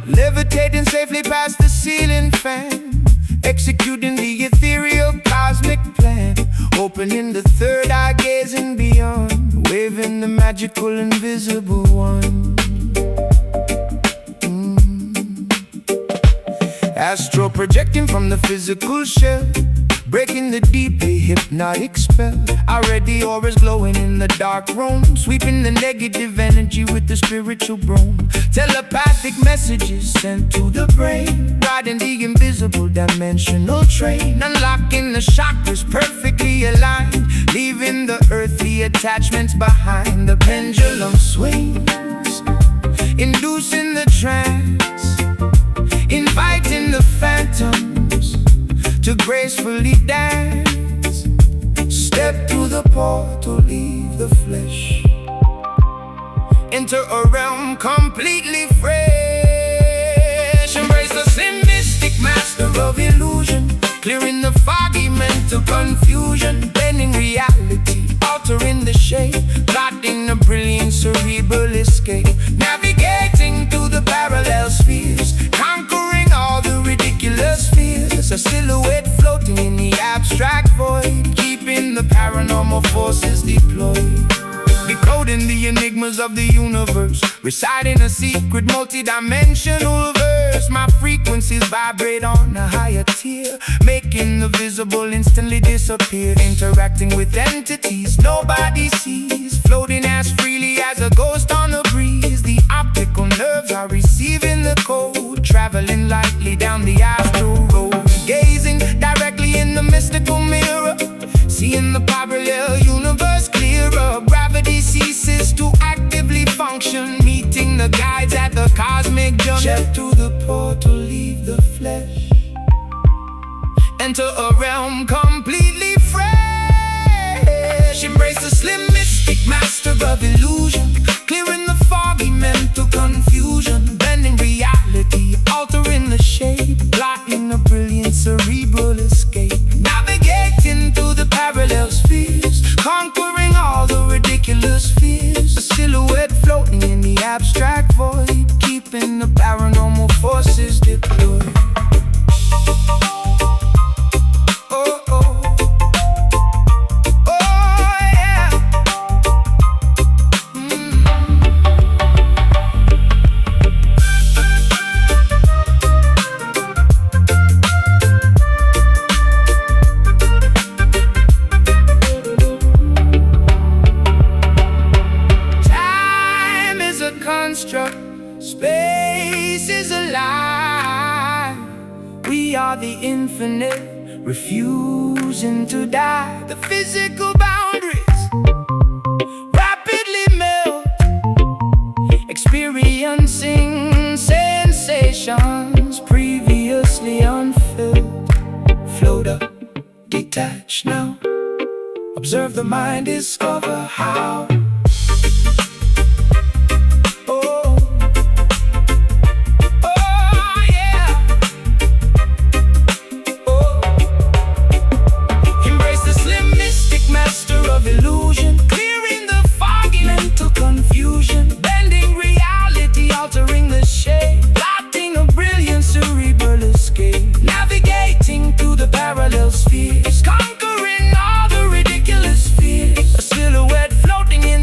Levitating safely past the ceiling fan, executing the ethereal cosmic plan, opening the third eye, gazing beyond, waving the magical invisible one. Astro projecting from the physical shell, breaking the deeply hypnotic spell. Already auras glowing in the dark room, sweeping the negative energy with the spiritual broom. Telepathic messages sent to the brain, riding the invisible dimensional train, unlocking the chakras perfectly aligned, leaving the earthly attachments behind. The pendulum swings, inducing the trance, inviting the phantoms to gracefully dance. Step through the portal, leave the flesh, enter a realm completely fresh. Embrace the slim mystic master of illusion, clearing the foggy mental confusion, bending reality, altering the shape, plotting a brilliant cerebral escape, navigating through the parallel spheres, conquering all the ridiculous fears. A silhouette floating in the abstract void, keeping the paranormal forces deployed. Decoding the enigmas of the universe, reciting a secret multi-dimensional verse. My frequencies vibrate on a higher tier, making the visible instantly disappear. Interacting with entities nobody sees, floating as freely as a ghost on the breeze. The optical nerves are receiving the code, traveling lightly down the astral road, gazing directly in the mystical mirror, seeing the parallel universe clearer. Gravity ceases to actively function, meeting the guides at the cosmic junction. Step through the portal, leave the flesh, enter a realm completely fresh. Embrace the slim mystic master of illusion, clearing the foggy mental confusion, bending reality, altering the shape, blocking a brilliant cerebral escape, navigating through the parallel spheres, conquering all the ridiculous fears. A silhouette floating in the abstract void, keeping the paranormal forces deployed. Oh, oh. Oh, yeah. Time is a construct, space is a lie. We are the infinite, refusing to die. The physical boundaries rapidly melt, experiencing sensations previously unfelt. Float up, detach now, observe the mind, discover how. Illusion, clearing the foggy mental confusion, bending reality, altering the shape, plotting a brilliant cerebral escape, navigating through the parallel spheres, conquering all the ridiculous fears. A silhouette floating in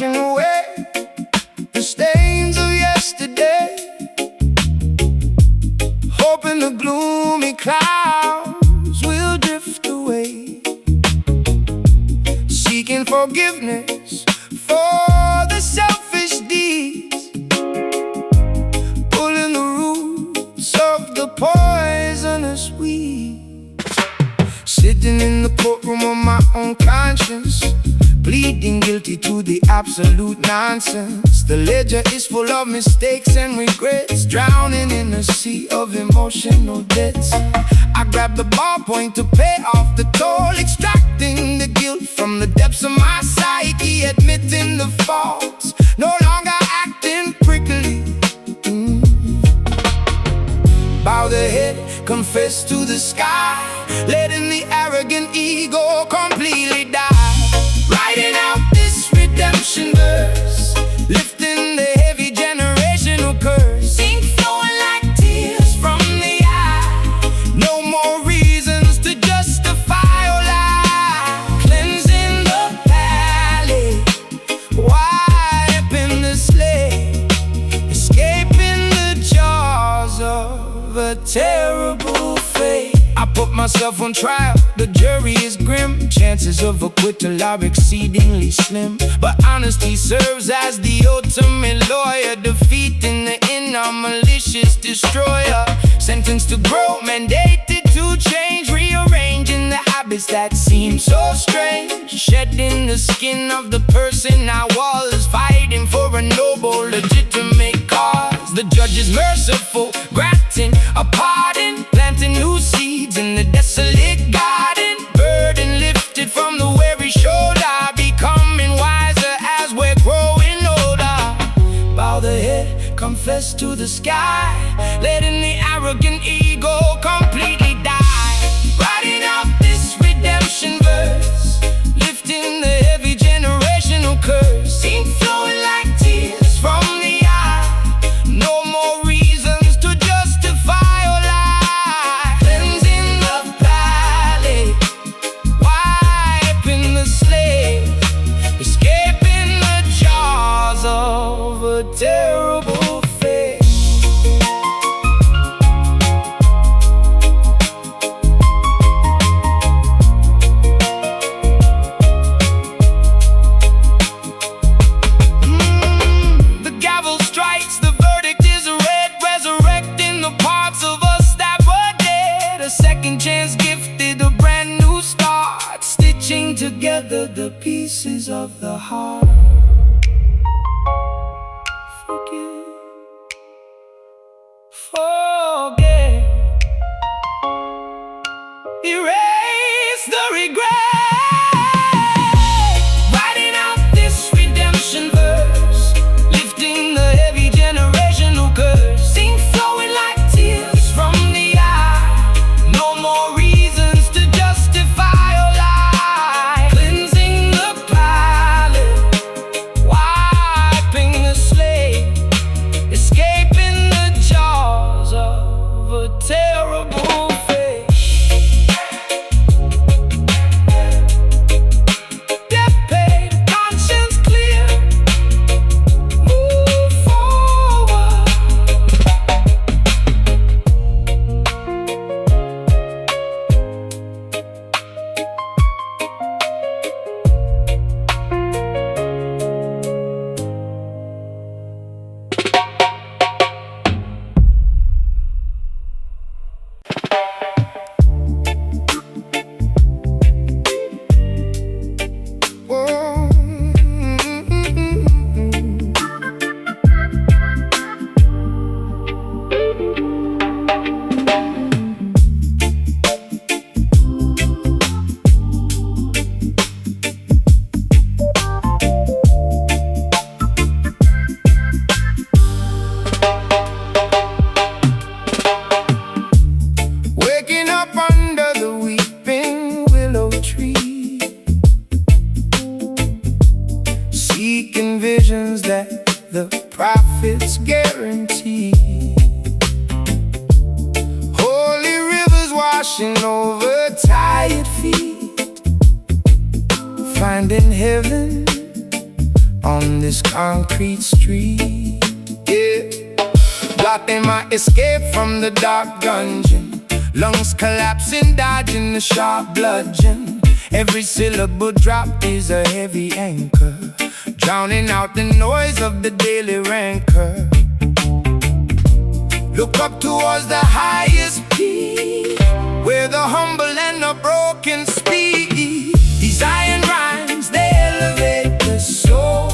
washing away the stains of yesterday, hoping the gloomy clouds will drift away, seeking forgiveness for the selfish deeds, pulling the roots of the poisonous weeds, sitting in the courtroom of my own conscience, pleading guilty to the absolute nonsense. The ledger is full of mistakes and regrets, drowning in a sea of emotional debts. I grab the ballpoint to pay off the toll, extracting the guilt from the depths of my psyche, admitting the faults, no longer acting prickly. Bow the head, confess to the sky, letting the arrogant ego completely die. Writing out this redemption verse, lifting the heavy generational curse, ink flowing like tears from the eye. No more reasons to justify or lie. Cleansing the palate, wiping the slate, escaping the jaws of a terrible fate. I put myself on trial, the jury is grim. Chances of acquittal are exceedingly slim, but honesty serves as the ultimate lawyer, defeating the inner malicious destroyer. Sentenced to grow, mandated to change, rearranging the habits that seem so strange, shedding the skin of the person I was, fighting for a noble, legitimate cause. The judge is merciful, granting a pardon, planting new seeds in the desolate garden, burden lifted from the weary shoulder, becoming wiser as we're growing older. Bow the head, confess to the sky, letting the arrogant ego completely die. Writing out this redemption verse, lifting the heavy generational curse, ink flowing like tears from the eye. No more reasons to justify or lie. Cleansing the palate, wiping the slate, escaping the jaws of a terrible fate. The gavel strikes, the verdict is read, resurrecting the parts of us that were dead. A second chance gifted, a brand new start, stitching together the pieces of the heart. Forgive, forget, erase the regret. Writing out this redemption verse, lifting the heavy generational curse, ink flowing like tears from the eye. No more reasons to justify or lie. Cleansing the palate, wiping the slate, escaping the jaws of a terrible fate. Death paid, conscience clear, move forward. Whoa. Waking up under the weeping willow tree, seeking visions that the prophets guarantee. Holy rivers washing over tired feet, finding heaven on this concrete street. Yeah, blocking my escape from the dark dungeon. Lungs collapsing, dodging the sharp bludgeon. Every syllable drop is a heavy anchor, drowning out the noise of the daily rancor. Look up towards the highest peak, where the humble and the broken speak. These iron rhymes, they elevate the soul,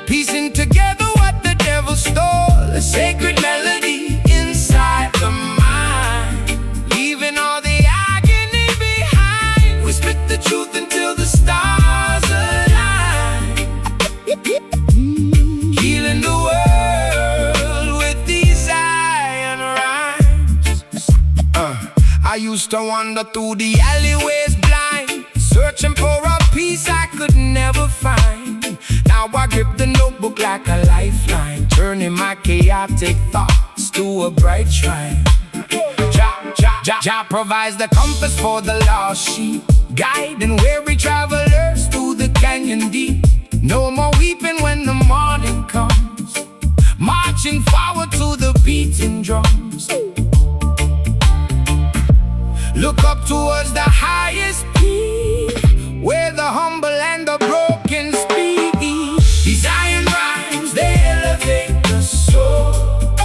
piecing together what the devil stole. A sacred melody inside the mind, leaving all the agony behind. We spit the truth until the stars align, healing the world with these iron rhymes. I used to wander through the alleyways blind, searching for a peace I could never find. Now I grip the notebook like a lifeline, turning my chaotic thoughts to a bright shrine. Jah provides the compass for the lost sheep, guiding weary travelers through the canyon deep. No more weeping when the morning comes, marching forward to the beating drums. Look up towards the highest peak, where the humble and the broken speak. These iron rhymes, they elevate the soul,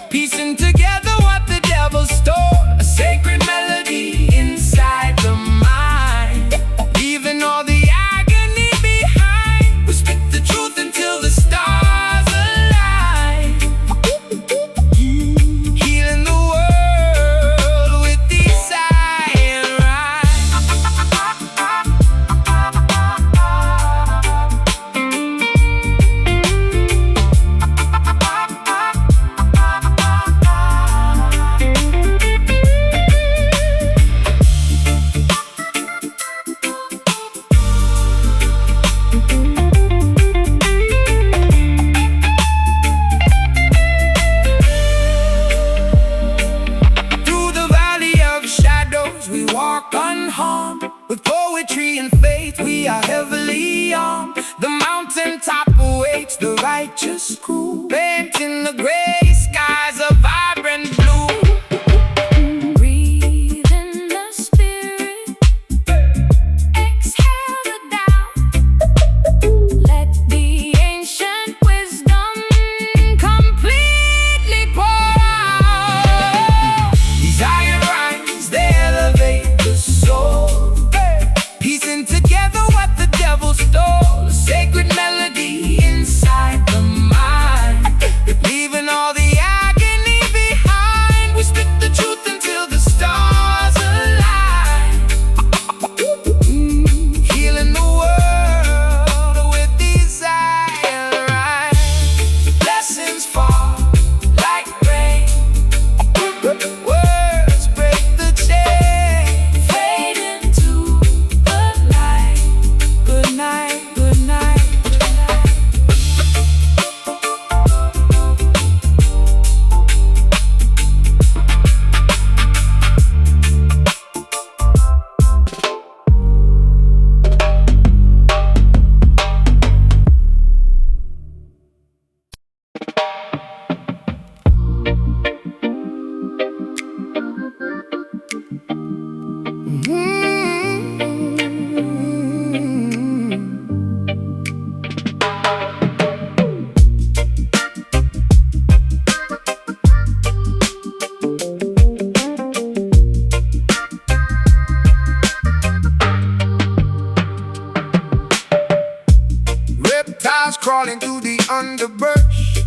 piecing together what the devil stole. A sacred melody inside the mind, leaving all the agony behind. We spit the truth until the stars align, healing the world with these iron rhymes. Through the valley of shadows we walk unharmed, with poetry and faith we are heavily armed. The mountaintop awaits the righteous crew, painting the gray skies a vibrant blue. Breathe in the spirit, exhale the doubt. Let the ancient wisdom completely pour out. These iron rhymes, they elevate the soul, piecing together what the devil stole. A sacred melody inside the mind, leaving all the agony behind. We spit the truth until the stars align, healing the world with these iron rhymes. Blessings fall like rain, words break the chain, fade into the light. Good night, good night, good night. Reptiles crawling through the underbrush,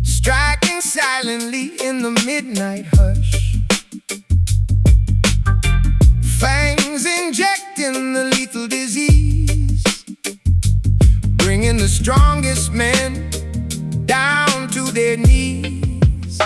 striking silently in the midnight hush. Fangs injecting the lethal disease, bringing the strongest men down to their knees.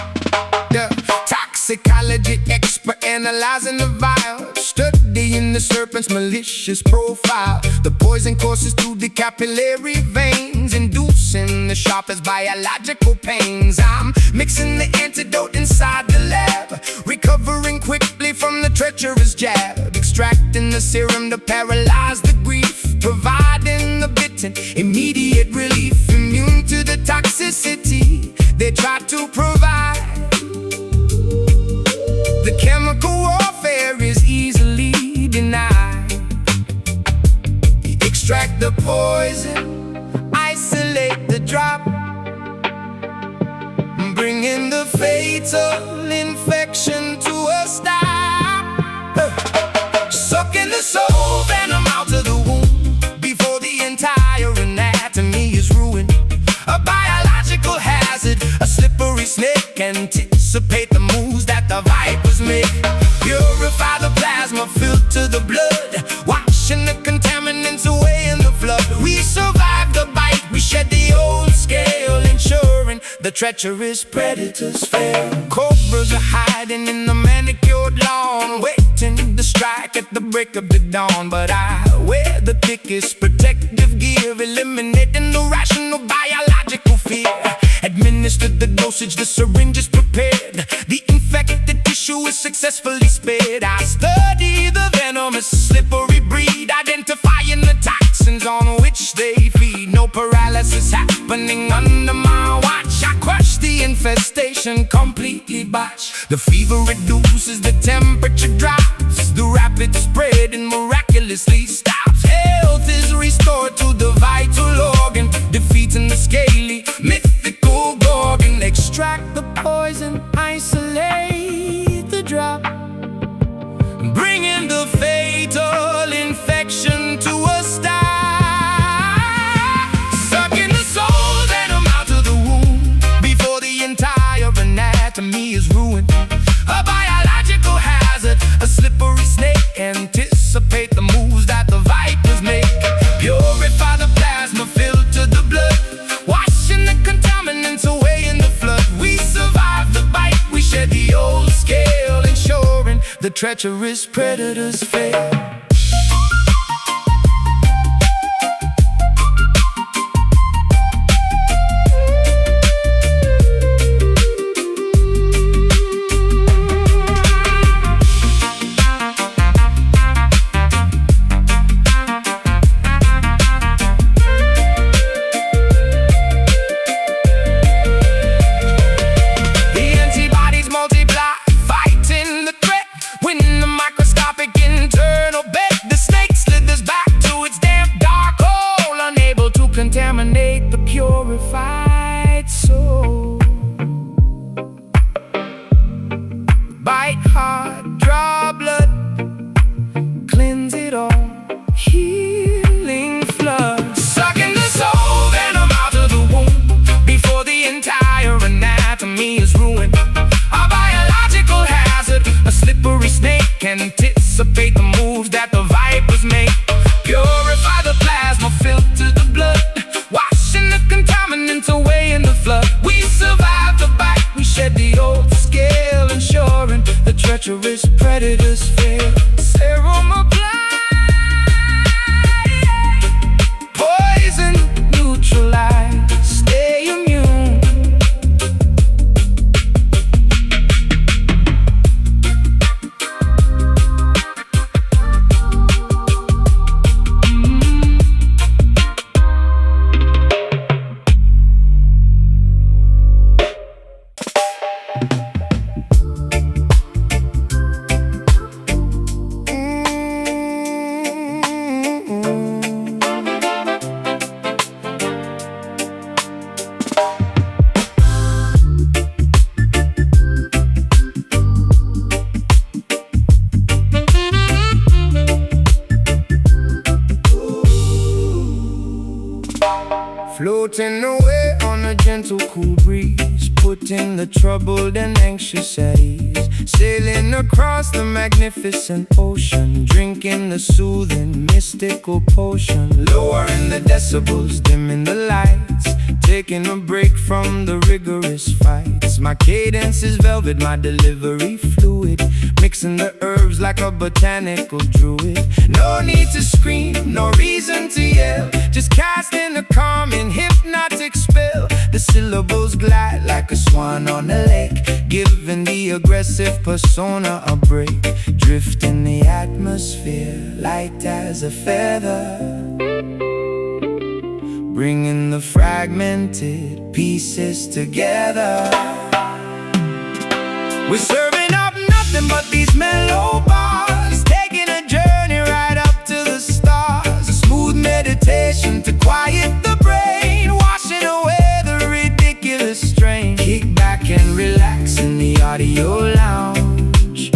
The toxicology expert analyzing the vial, studying the serpent's malicious profile. The poison courses through the capillary veins, inducing the sharpest biological pains. I'm mixing the antidote inside the lab, recovering quickly from the treacherous jab, extracting the serum to paralyze the grief. providing the bitten immediate relief, immune to the toxicity they try to provide. The chemical warfare is easily denied. Extract the poison, isolate the drop, bringing the fatal infection to a stop. Sucking the soul venom out of the wound before the entire anatomy is ruined. A biological hazard, a slippery snake. Anticipate the moves that the vipers make. Purify the plasma, filter the blood, washing the contaminants away in the flood. We survive the bite, we shed the old scale, ensuring the treacherous predators fail. Cobras are hiding in the manicured lawn, waiting to strike at the break of the dawn. But I wear the thickest protective gear, eliminating the rational biological fear. Administered the dosage, the syringe is prepared, the infected tissue is successfully spared. I study the venomous slippery breed, identifying the toxins on which they feed. No paralysis happening under my watch. I crush the infestation, completely botch. The fever reduces, the temperature drops, the rapid spreading miraculously stops. Health is restored to the vital organ, defeating the scaly, mythical gorgon. Extract the poison, isolate the drop, bringing the fatal infection to a stop. Sucking the soul venom out of the wound before the entire anatomy is ruined. A biological hazard, a slippery snake. Anticipate the moves that the vipers make. Purify the plasma, filter the blood, washing the contaminants away in the flood. We survive the bite, we shed the old scale, ensuring the treacherous predators fail. Contaminate the purified soul. Bite hard, draw blood, cleanse it all, healing flood. Sucking the soul venom out of the womb before the entire anatomy is ruined. A biological hazard, a slippery snake. Anticipate the moves that the vipers make. Purify the plasma, filter the blood, washing the contaminants away in the flood. We survive the bite, we shed the old scale, ensuring the treacherous predators fail. Serum applied, poison neutralized, stay immune. Floating away on a gentle cool breeze, putting the troubled and anxious at ease. Sailing across the magnificent ocean, drinking the soothing mystical potion. Lowering the decibels, dimming the lights, taking a break from the rigorous fights. My cadence is velvet, my delivery fluid, mixing the herbs like a botanical druid. No need to scream, no reason to yell, just casting a calm and hypnotic spell. The syllables glide like a swan on a lake, giving the aggressive persona a break. Drift in the atmosphere, light as a feather, bringing the fragmented pieces together. We're serving up nothing but these mellow bars, taking a journey right up to the stars. A smooth meditation to quiet the brain, washing away the ridiculous strain. Kick back and relax in the audio lounge,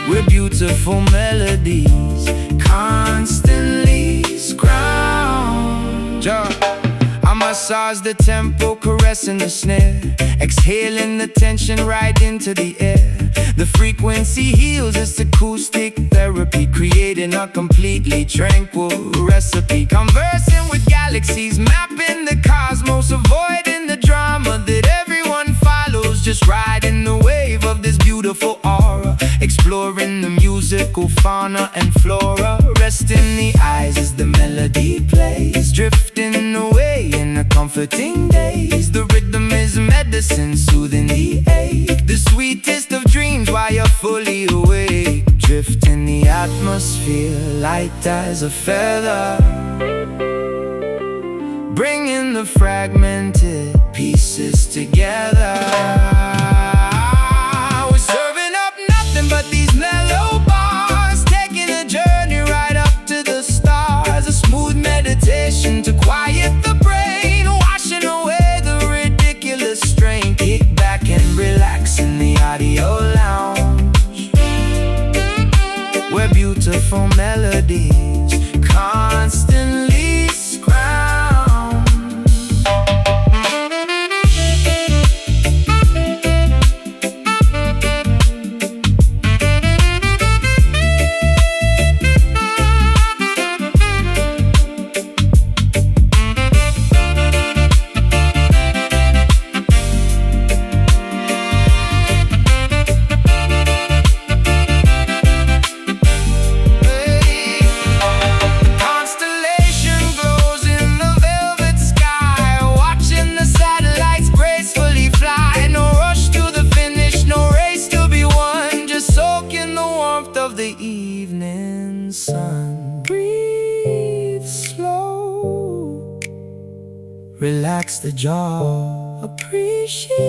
where beautiful melodies constantly scrounge. I massage the tempo, caressing the snare, exhaling the tension right into the air. The frequency heals, it's acoustic therapy, creating a completely tranquil recipe. Conversing with galaxies, mapping the cosmos, avoiding the drama that everyone follows. Just riding the wave of this beautiful aura, exploring the musical fauna and flora. Resting the eyes as the melody plays, drifting away in the comforting days. The rhythm is medicine, soothing the ache, the sweetest of dreams while you're fully awake. Drift in the atmosphere, light as a feather, bringing the fragmented pieces together. We're serving up nothing but these mellow bars, taking a journey right up to the stars. A smooth meditation to quiet the brain, washing away the ridiculous strain. Kick back and relax in the audio lounge, where beautiful melodies constantly scrounge. Relax the jaw, appreciate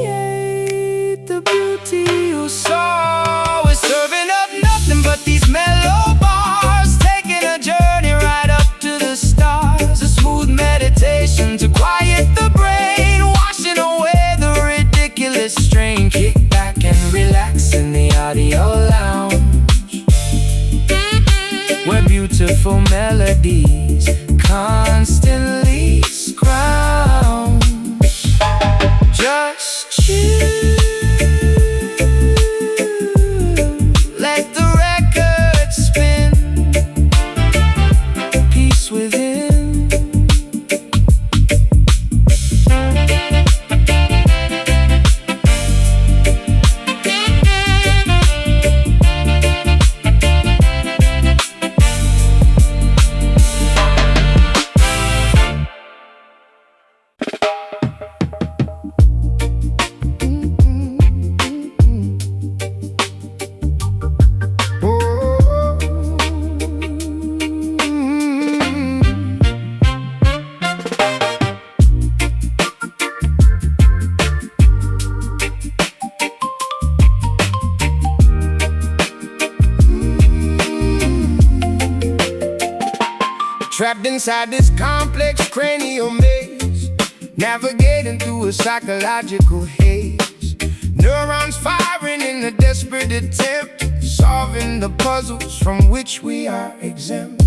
the beauty you saw. We're serving up nothing but these mellow bars, taking a journey right up to the stars. A smooth meditation to quiet the brain, washing away the ridiculous strain. Kick back and relax in the audio lounge, where beautiful melodies constantly scrounge. Just chill, let the record spin, peace within. Trapped inside this complex cranial maze, navigating through a psychological haze. Neurons firing in a desperate attempt, solving the puzzles from which we are exempt.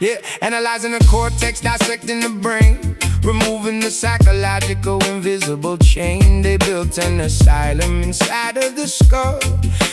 Yeah, analyzing the cortex, dissecting the brain, removing the psychological invisible chain. They built an asylum inside of the skull,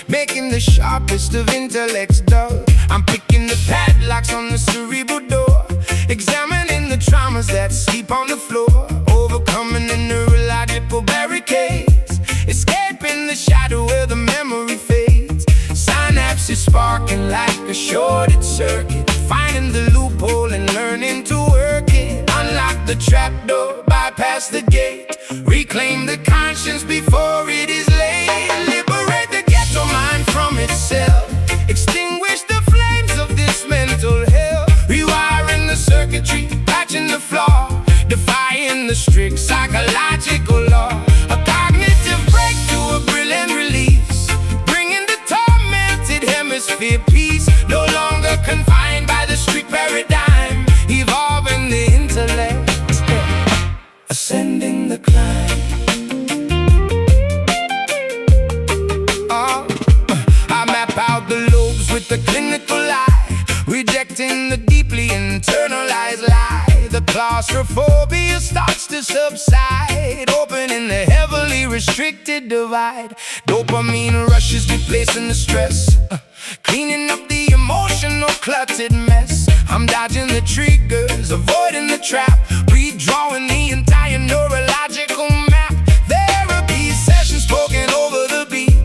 making the sharpest of intellects dull. I'm picking the padlocks on the cerebral door, examining the traumas that sleep on the floor, overcoming the neurological barricades, escaping the shadow where the memory fades. Synapses is sparking like a shorted circuit, finding the loophole and learning to work it. Unlock the trapdoor, bypass the gate, reclaim the conscience before it is late. Liberate the ghetto mind from itself, extinguish the flames of this mental hell. Rewiring the circuitry, patching the flaw, defying the strict psychological law. A cognitive breakthrough, a brilliant release, bringing the tormented hemisphere peace. No longer confined by the street paradigm, evolving the intellect, ascending the climb. I map out the lobes with the clinical eye, rejecting the deeply internalized lie. The claustrophobia starts to subside, opening the heavily restricted divide. Dopamine rushes, replacing the stress, cleaning up the emotional cluttered mess. I'm dodging the triggers, avoiding the trap, redrawing the entire neurological map. Therapy sessions spoken over the beat,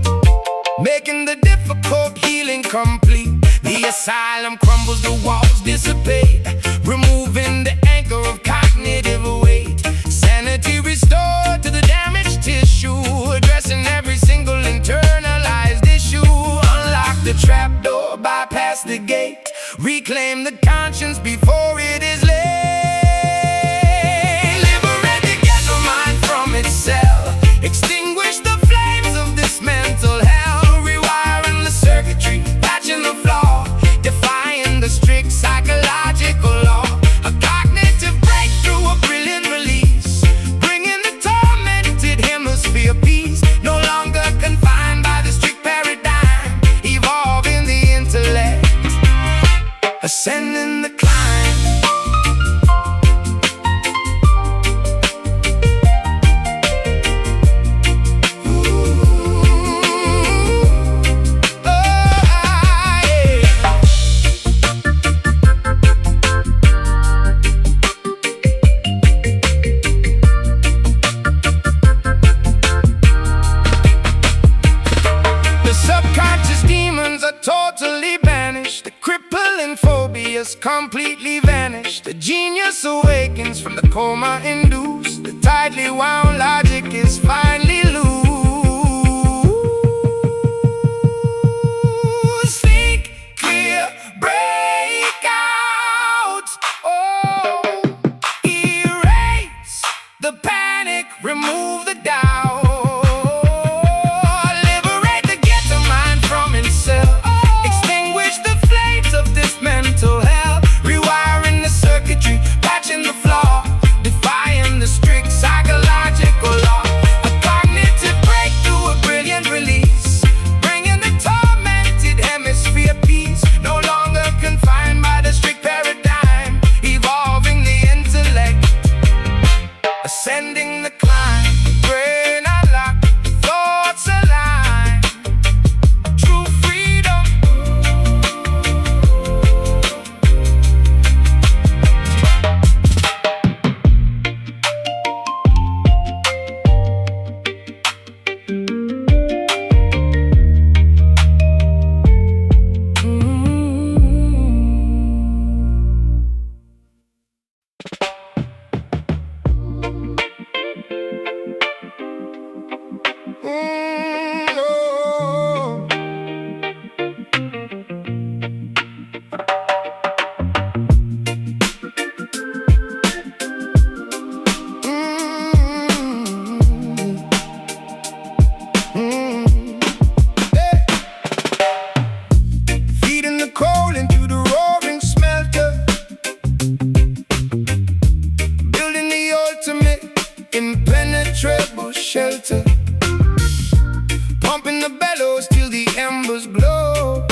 making the difficult healing complete. The asylum crumbles, the walls dissipate, removing the anchor of cognitive weight. Sanity restored to the damaged tissue, addressing every single internalized issue. Unlock the trapdoor, bypass the gate, reclaim the conscience before it is late. Liberate the ghetto mind from itself, extinguish the flames of this mental hell. Rewiring the circuitry, patching the flaw, defying the strict psychological law. A cognitive breakthrough, a brilliant release, bringing the tormented hemisphere peace. No longer confined by the strict paradigm, evolving the intellect, ascending the climb. Totally banished, the crippling phobias completely vanished. The genius awakens from the coma induced, the tightly wound logic is finally loose. Think clear, break out, oh, erase the panic, remove the doubt. Patching the flaw, defying the strict psychological law. A cognitive breakthrough, a brilliant release, bringing the tormented hemisphere peace. No longer confined by the strict paradigm, evolving the intellect, ascending the climb. Brain unlocked, thoughts aligned, true freedom. Impenetrable shelter, pumping the bellows till the embers glow,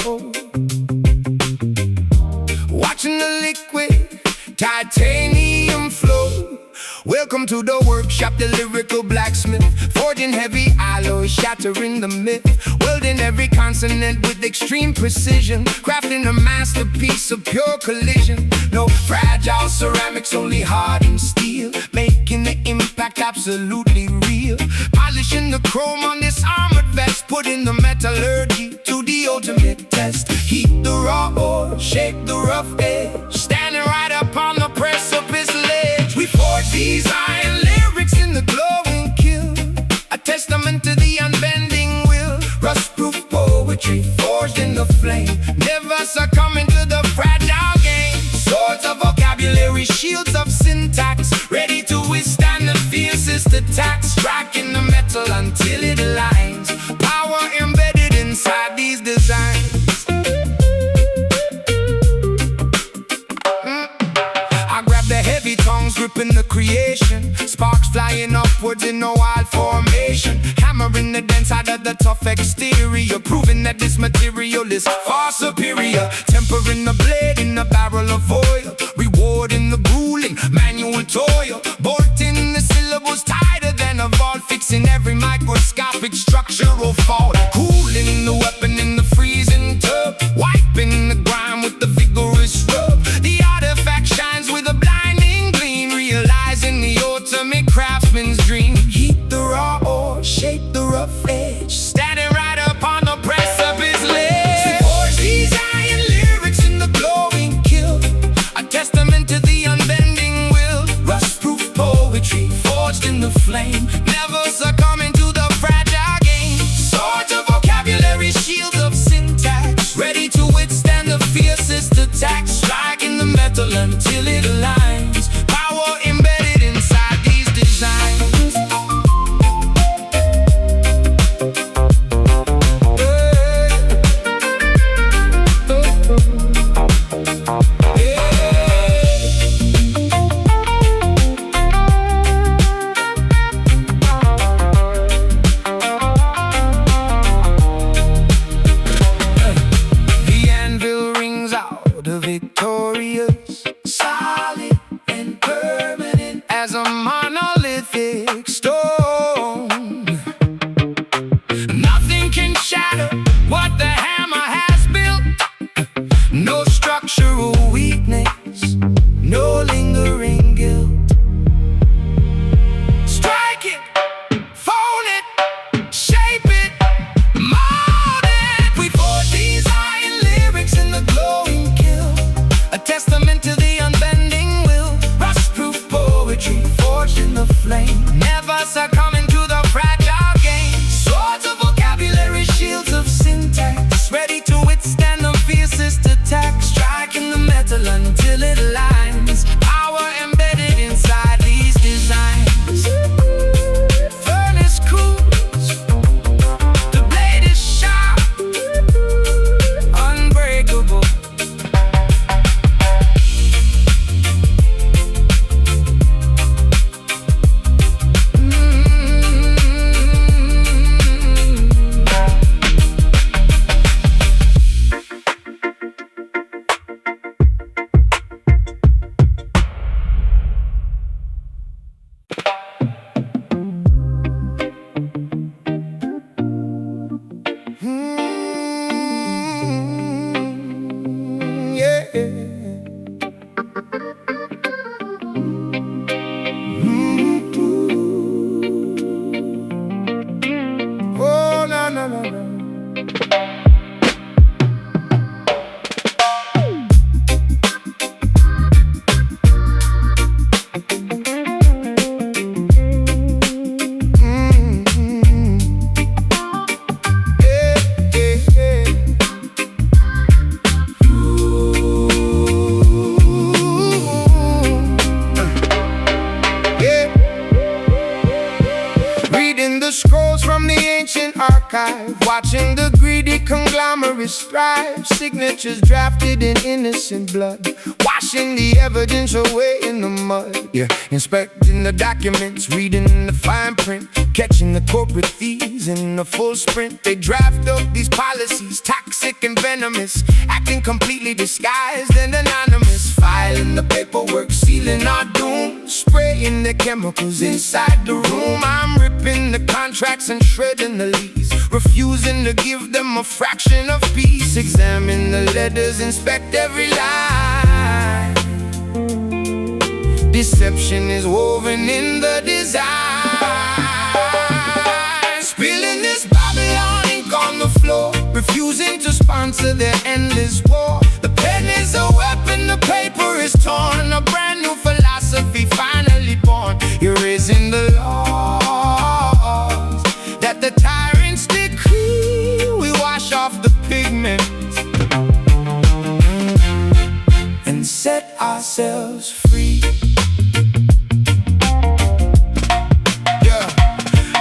watching the liquid titanium flow. Welcome to the workshop, the lyrical blacksmith, forging heavy alloys, shattering the myth, welding every consonant with extreme precision, crafting a masterpiece of pure collision. No fragile ceramics, only hardened steel, making the impact absolutely real. Polishing the chrome on this armored vest, putting the metallurgy to the ultimate test. Heat the raw ore, shape the rough edge, standing right upon the precipice ledge. We forge these iron lyrics in the glowing kiln, a testament to the unbending will. Rust-proof poetry forged in the flame, never succumbing to the fragile game. Swords of vocabulary, shields of syntax, ready to withstand the fiercest attacks. Striking the metal until it aligns, power embedded inside these designs. I grab the heavy tongues, gripping the creation, sparks flying upwards in a wild formation. Hammering the dense side of the tough exterior, proving that this material is far superior. Tempering the blade in a barrel of oil, rewarding the grueling manual toil. Bolting the syllables tighter than a vault, fixing every microscopic structural fault. Cooling the weapon in the freezing tub, wiping the grime with the vigorous rub. The artifact shines with a blinding gleam, realizing the ultimate craftsman's dream. Heat the raw ore, shape the rough edge, standing right upon the precipice ledge. We forge these iron lyrics in the glowing kiln, a testament to the unbending will. Rust-proof poetry forged in the flame, never succumbing to the fragile game. Swords of vocabulary, shields of syntax, ready to withstand the fiercest attacks. Striking the metal until it aligns, power embedded inside these designs. Victorious, solid and permanent as a monolithic stone. Nothing can shatter what the hammer has built. No structural weakness, no lingering guilt. Strike it, fold it, shape it, mold it. We forge these iron lyrics in the glowing kiln, a testament to the unbending will. Rust-proof poetry forged in the flame, never succumbing to the fragile game. Swords of vocabulary, shields of syntax, ready to withstand the fiercest attacks. Striking the metal until it aligns, power embedded inside these designs. Furnace cools, the blade is sharp, unbreakable. Oh, no, no, no, no. The scrolls from the ancient archive, watching the greedy conglomerates thrive. Signatures drafted in innocent blood, washing the evidence away in the mud. Yeah, inspecting the documents, reading the fine print, catching the corporate thieves in the full sprint. They draft up these policies, toxic and venomous, acting completely disguised and anonymous. Filing the paperwork, sealing our doom, spraying the chemicals inside the room. I'm ripping the contracts and shredding the lease, refusing to give them a fraction of peace. Examine the letters, inspect every line. Deception is woven in the design. Spilling this Babylon ink refusing to sponsor their endless war. The pen is a weapon, the paper is torn, a brand new philosophy finally born, erasing the laws that the tyrants decree. We wash off the pigment and set ourselves free.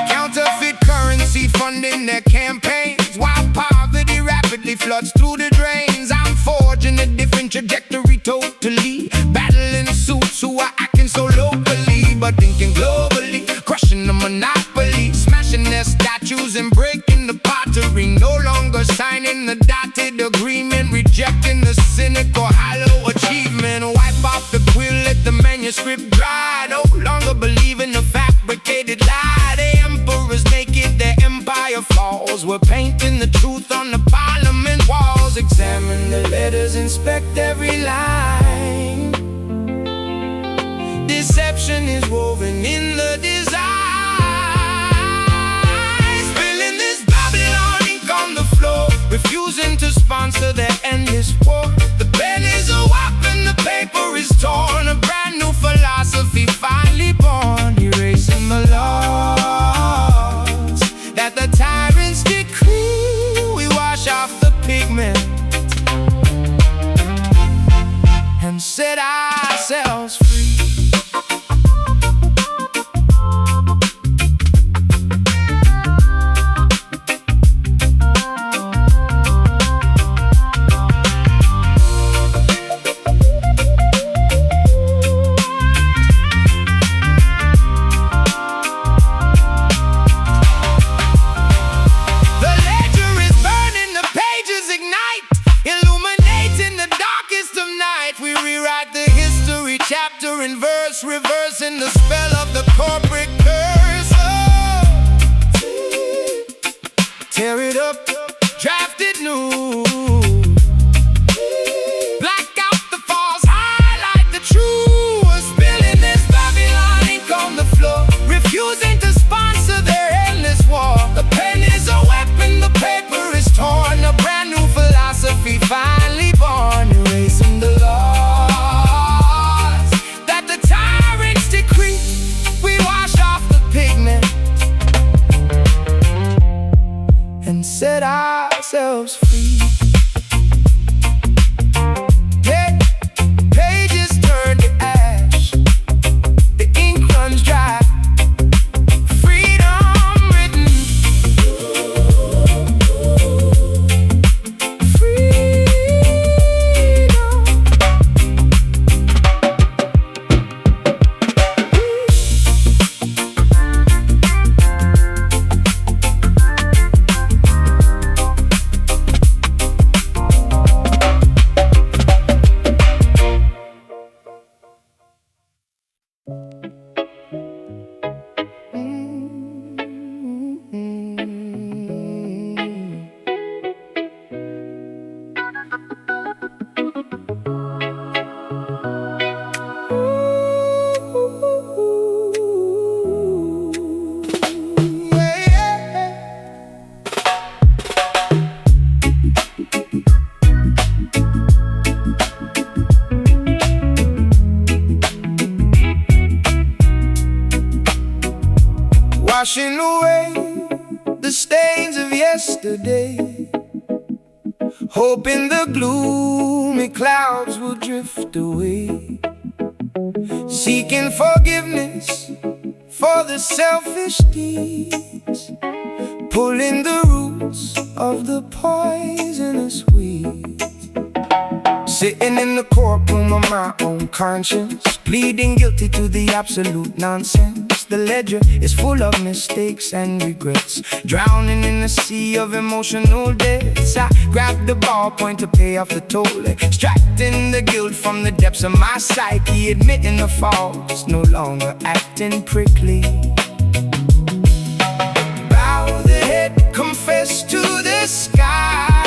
Counterfeit currency funding their campaigns, while poverty rapidly floods through the drains. I'm forging a different trajectory totally, battling suits who are acting so locally but thinking globally, crushing the monopoly, smashing their statues and breaking the pottery. No longer signing the dotted agreement, rejecting the cynical hollow achievement. Wipe off the quill, let the manuscript dry. No longer believe in the fabricated lie. The emperors make it, their empire falls. We're painting the truth on the parliament walls. Examine the letters, inspect every line. Deception is woven in the design. Spilling this Babylon ink on the floor, refusing to sponsor their endless war. The pen is a weapon, the paper is torn, a brand new philosophy finally born, erasing the laws that the tyrants decree. We wash off the pigment and set ourselves free. Chapter and verse, reversing the spell of the corporate curse. Oh, tear it up, draft it new. Black out the false, highlight the true. Spilling this Babylon ink on the floor, refusing to sponsor their endless war. The pen is a weapon, the paper is torn, a brand new philosophy finally born, erasing the law and set ourselves free. Yeah, pages turn to ash, the ink runs dry. Freedom written, washing away the stains of yesterday, hoping the gloomy clouds will drift away, seeking forgiveness for the selfish deeds, pulling the roots of the poisonous weeds. Sitting in the courtroom of my own conscience, pleading guilty to the absolute nonsense. The ledger is full of mistakes and regrets, drowning in a sea of emotional debts. I grab the ballpoint to pay off the toll, extracting the guilt from the depths of my psyche, admitting the faults, no longer acting prickly. Bow the head, confess to the sky,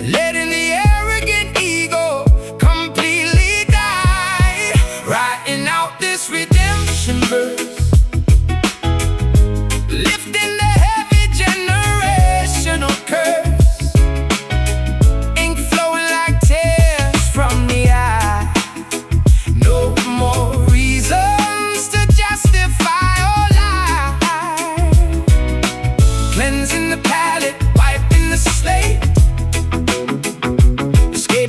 letting the arrogant ego completely die. Writing out this redemption verse, lifting the heavy generational curse.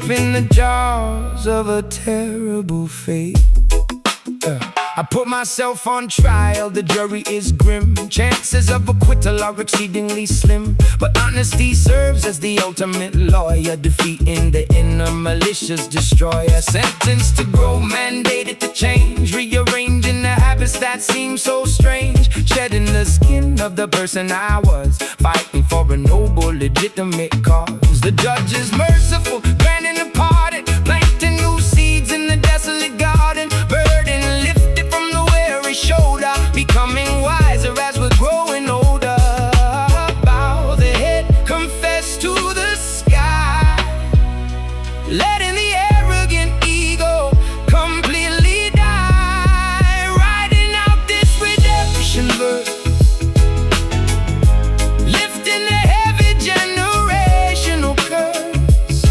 in the jaws of a terrible fate. I put myself on trial, the jury is grim. Chances of acquittal are exceedingly slim, but honesty serves as the ultimate lawyer, defeating the inner malicious destroyer. Sentenced to grow, mandated to change, rearranging the habits that seem so strange, shedding the skin of the person I was, fighting for a noble, legitimate cause. The judge is merciful, granting a pardon, planting new seeds in the desolate garden, burden lifted from the weary shoulder, becoming wiser as we're growing older. Bow the head, confess to the sky, letting the arrogant ego completely die, writing out this redemption verse, lifting the heavy generational curse,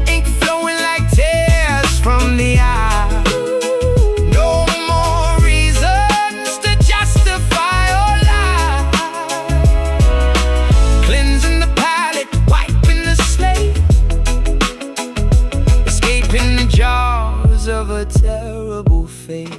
ink flowing like tears from the eye. No more reasons to justify or lie, cleansing the palate, wiping the slate, escaping the jaws of a terrible fate.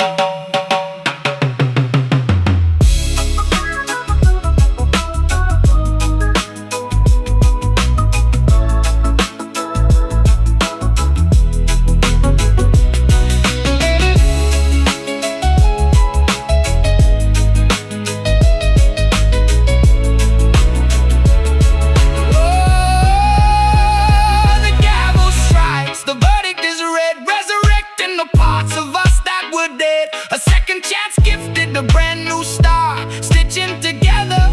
A second chance gifted, a brand new star, stitching together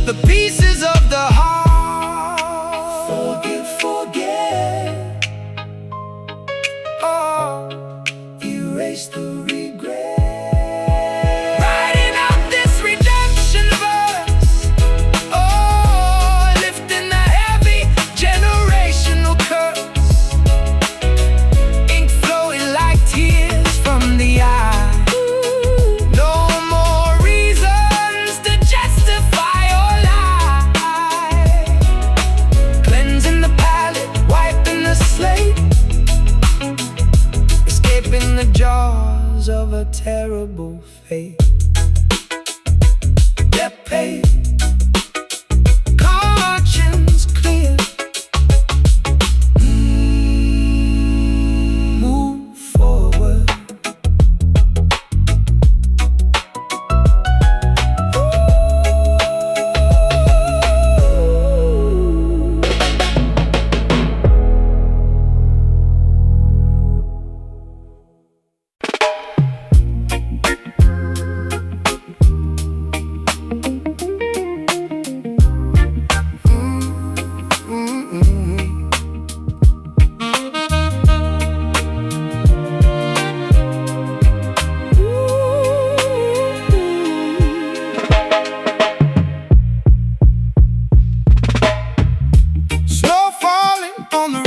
the pieces of the heart. Forgive, forget, oh, erase the regret, writing out this redemption verse, oh, lifting the heavy generational curse, ink flowing like tears from the eye. In the jaws of a terrible fate. Debt paid, conscience clear, move forward.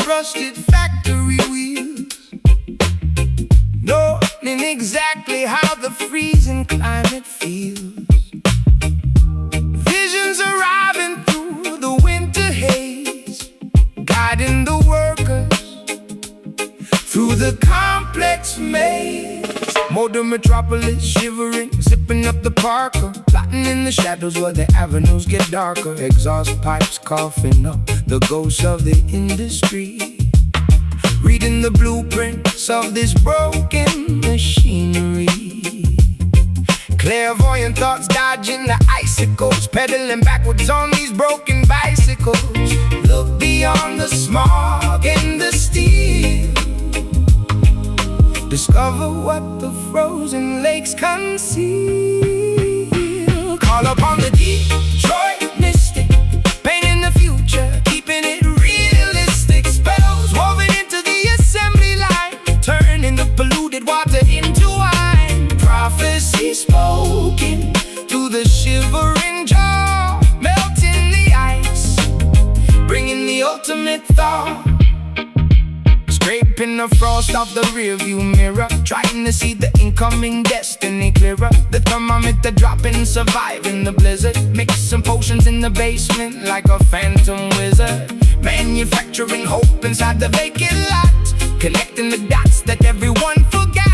Rusted factory wheels, knowing exactly how the freezing climate feels. Visions arriving through the winter haze, guiding the workers through the complex maze. Motor metropolis shivering, zipping up the Parker, plotting in the shadows where the avenues get darker. Exhaust pipes coughing up the ghosts of the industry, reading the blueprints of this broken machinery. Clairvoyant thoughts dodging the icicles, pedaling backwards on these broken bicycles. Look beyond the smog and the steel, discover what the frozen lakes conceal. Call upon the Detroit mystic, painting the future, keeping it realistic. Spells woven into the assembly line, turning the polluted water into wine. Prophecy spoken to the shivering jaw, melting the ice, bringing the ultimate thaw. Scraping the frost off the rearview mirror, trying to see the incoming destiny clearer. The thermometer dropping, surviving the blizzard, mixing potions in the basement like a phantom wizard. Manufacturing hope inside the vacant lot, connecting the dots that everyone forgot.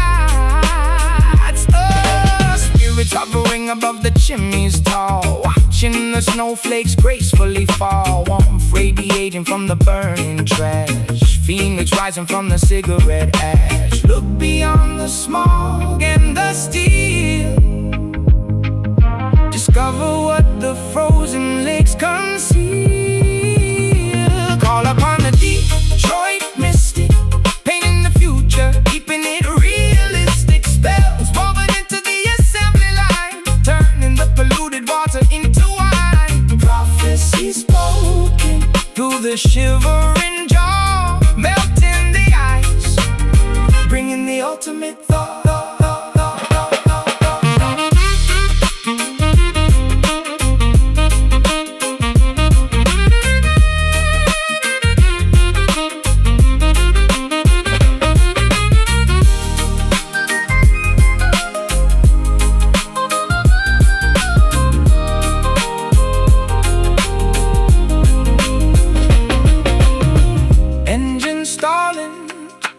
Oh, spirits hovering above the chimneys tall, watching the snowflakes gracefully fall. Warmth radiating from the burning trash, phoenix rising from the cigarette ash. Look beyond the smog and the steel, discover what the frozen lakes conceal. Call upon the Detroit mystic, painting the future, keeping it realistic. Spells woven into the assembly line, turning the polluted water into wine. Prophecy spoken through the shivering jaw, melting the ice, bringing the ultimate thought.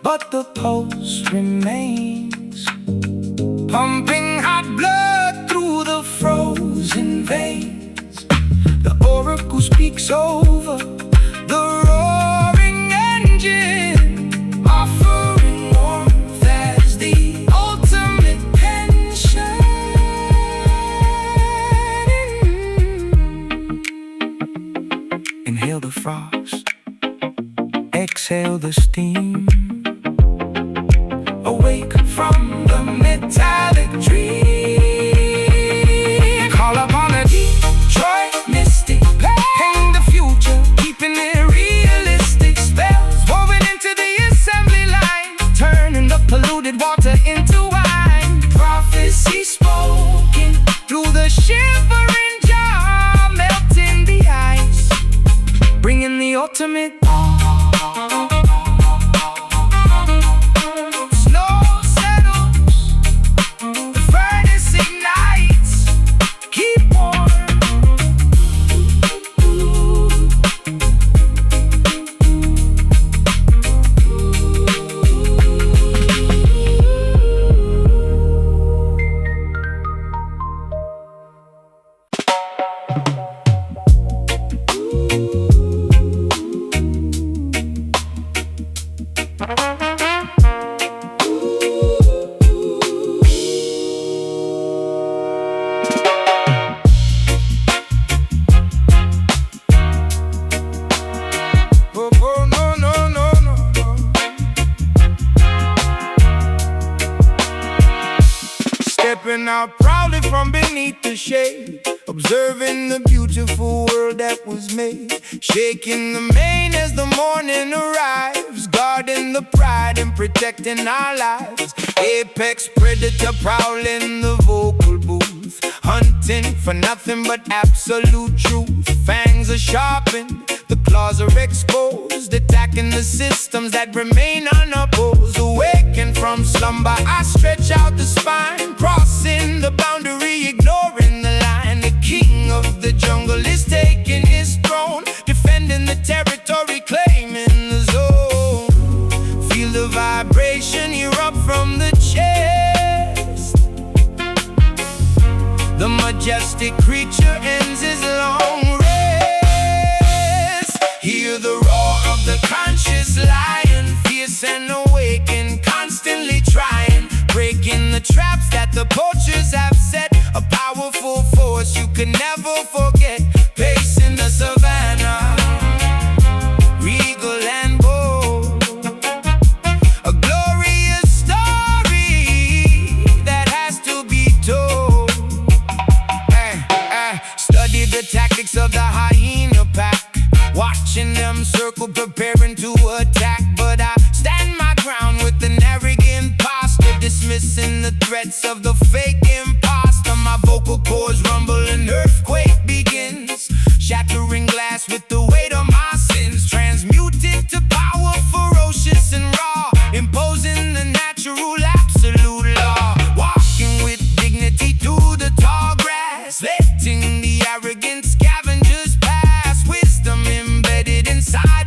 But the pulse remains, pumping hot blood through the frozen veins. The oracle speaks over the roaring engine, offering warmth as the ultimate pension. Inhale the frost, exhale the steam, awake from the metallic dream. Call upon a Detroit mystic, paint the future, keeping it realistic. Spells woven into the assembly line, turning the polluted water into wine. Prophecy spoken through the shivering jaw, melting the ice, bringing the ultimate. Stepping out proudly from beneath the shade, observing the beautiful world that was made. Shaking the mane as the morning arrives, guarding the pride and protecting our lives. Apex predator prowling the vocal booth, hunting for nothing but absolute truth. Fangs are sharpened, the claws are exposed, attacking the systems that remain unopposed. Awakened from slumber, I stretch out the spine, crossing the boundary, ignoring the line. The king of the jungle is taking his throne, defending the territory, claiming the zone. Feel the vibration erupt from the chest. The majestic creature ends his long rest. Hear the roar of the conscious lion, fierce and awakened, constantly trying, breaking the traps that the poachers have set. A powerful force you can never forget, pacing the savannah, regal and bold. A glorious story that has to be told. Study the tactics of the hyena pack, watching them circle, preparing to attack. But I stand my ground with an arrogant posture, dismissing the threats of the fake imposter. My vocal cords rumble, an earthquake begins, shattering glass with the weight of my sins. Transmuted to power ferocious and raw, imposing the natural absolute law. Walking with dignity through the tall grass, letting the arrogant scavengers pass. Wisdom embedded inside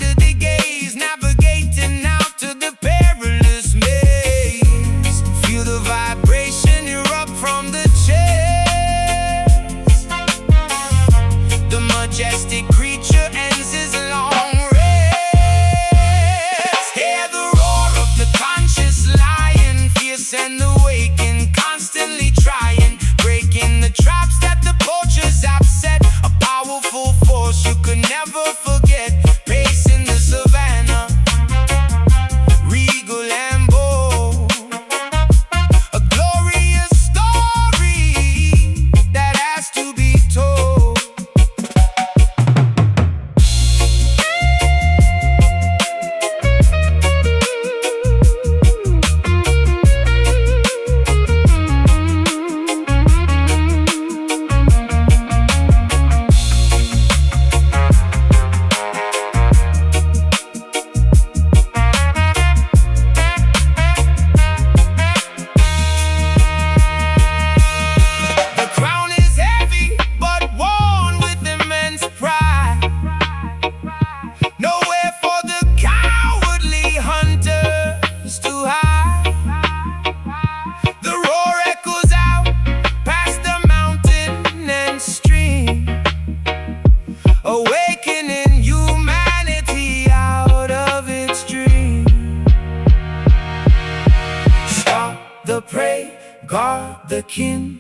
guard the kin.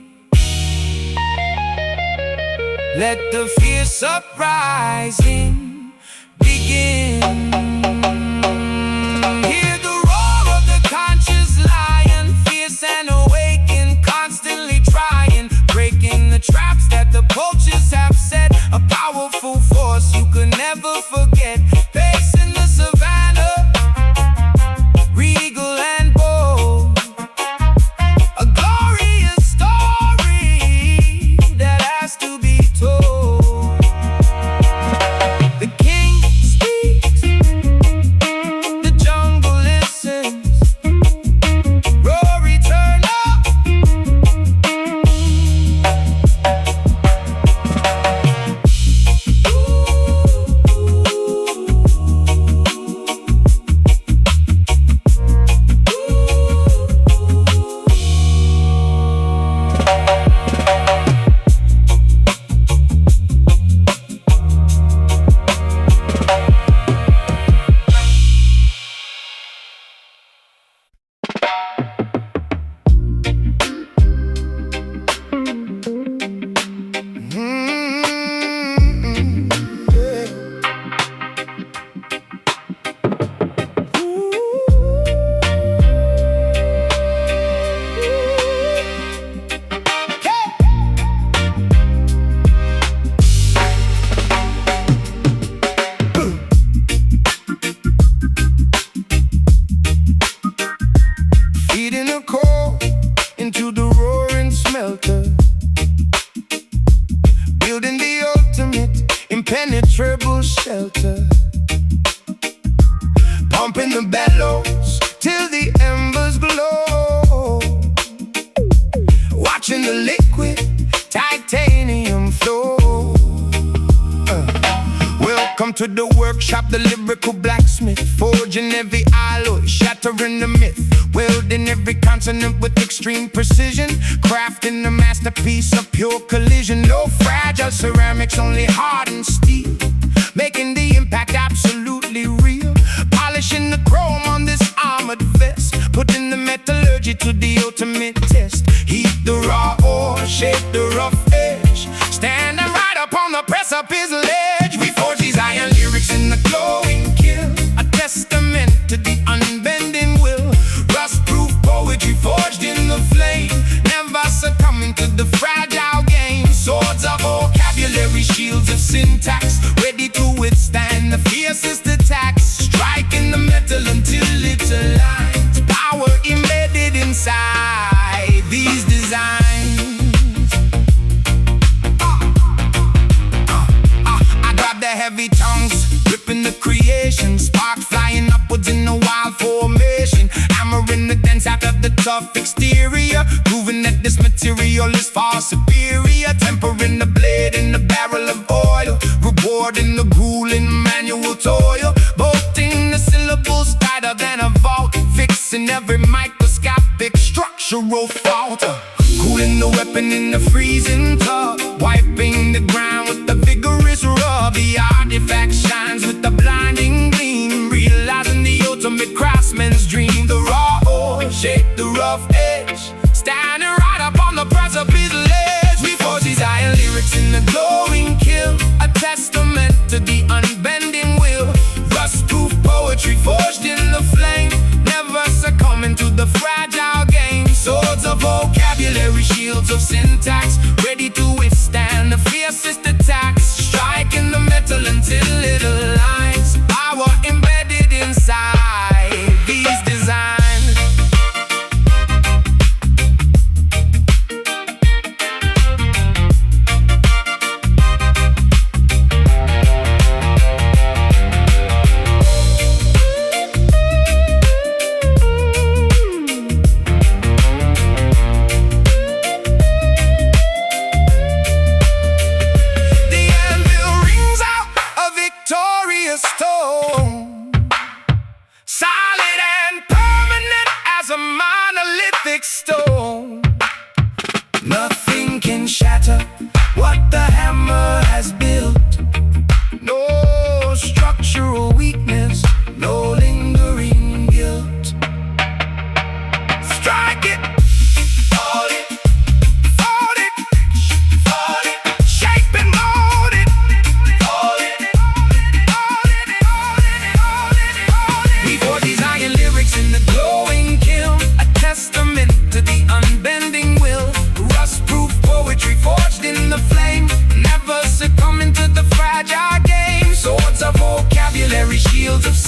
Let the fierce uprising begin. Hear the roar of the conscious lion, fierce and awakened, constantly trying, breaking the traps that the poachers have set. A powerful force you could never forget, facing the savannah, regal and bold. A glorious story that has to be told. The king speaks, the jungle listens. Rory, turn up. Feeding a coal into the roaring smelter, building the ultimate impenetrable shelter, pumping the bellows till the embers glow, watching the liquid titanium flow. Welcome to the workshop, the lyrical blacksmith, forging every alloy, shattering the myth, welding every consonant with extreme precision, crafting a masterpiece of pure collision. No fragile ceramics, only hardened steel, making the impact absolutely real, polishing the chrome on this armored vest, putting the metallurgy to the ultimate test. Heat the raw ore, shape the rough edge, standing right up on the precipice ledge. We forge these iron lyrics in the glowing kill, a testament to the unbending will. Rust-proof poetry forged in the flame, never succumbing to the fragile game. Swords of vocabulary, shields of syntax, ready to withstand the fiercest attacks, striking the metal until it aligns. Power embedded inside these designs. I grab the heavy tongues, ripping the creation, sparks flying upwards in a wild formation, hammering the dents out of the tough exterior, proving that this material is far superior, tempering the blade in the barrel of oil, rewarding the grueling manual toil, bolting the syllables tighter than a vault, fixing every microscopic structural fault, cooling the weapon in the freezing tub, wiping the ground with the vigorous rub. The artifact shines with the blinding gleam, realizing the ultimate craftsman's dream. The raw ore, shape the rough edge, standing right up on the precipice ledge. We forge these iron lyrics in the glowing kill, a testament to the unbending will. Rust-proof poetry forged in the flame, never succumbing to the fragile game. Swords of vocabulary, shields of syntax, ready to withstand the fiercest attacks, striking the metal until it aligns. Power embedded inside these designs. Stone, solid and permanent as a monolithic stone. Nothing can shatter what the hammer has built. No structural weakness, no lingering guilt. Strike it all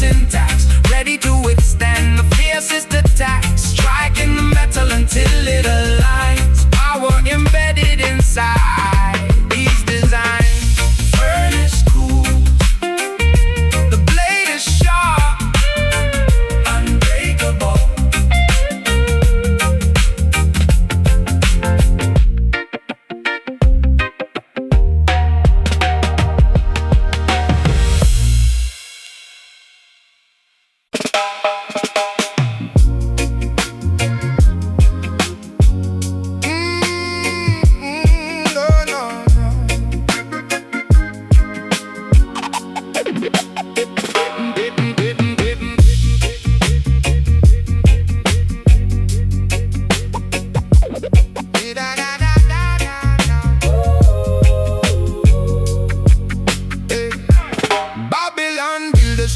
syntax, ready to withstand the fiercest attacks, striking the metal until it aligns. Power embedded inside these designs. Furnace cool, the blade is sharp, unbreakable.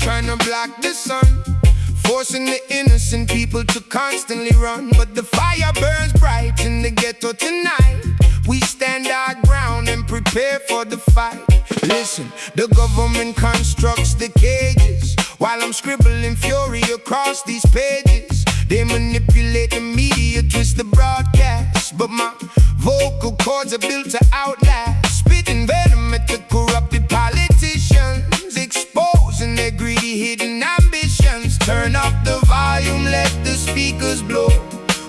Trying to block the sun, forcing the innocent people to constantly run. But the fire burns bright in the ghetto tonight. We stand our ground and prepare for the fight. Listen, the government constructs the cages while I'm scribbling fury across these pages. They manipulate the media, twist the broadcast, but my vocal cords are built to outlast. Spitting venom at the corrupted politicians, exposing their greedy hidden ambitions. Turn up the volume, let the speakers blow.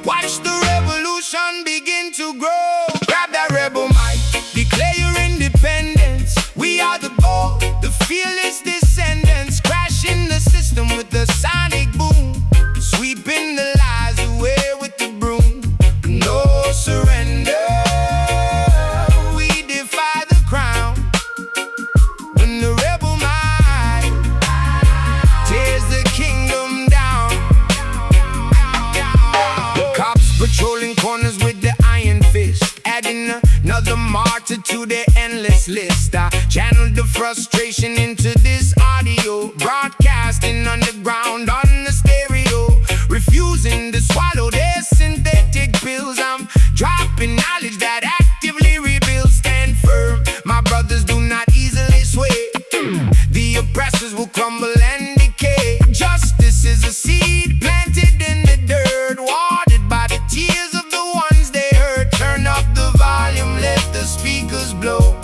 Watch the revolution begin to grow. Grab that rebel mic, declare your independence. We are the bold, the fearless descendants, crashing the system with the sonic boom, sweeping the lies away with the broom. No surrender, we defy the crown. When the rebel mind tears the kingdom down. Cops patrolling corners with the iron fist, adding another martyr to their endless list. I channeled the frustration into this audio, broadcasting underground on the stereo, refusing to swallow their synthetic pills. I'm dropping knowledge that actively rebuilds. Stand firm, my brothers, do not easily sway. The oppressors will crumble and decay. Justice is a seed planted in the dirt, watered by the tears of the ones they hurt. Turn up the volume, let the speakers blow.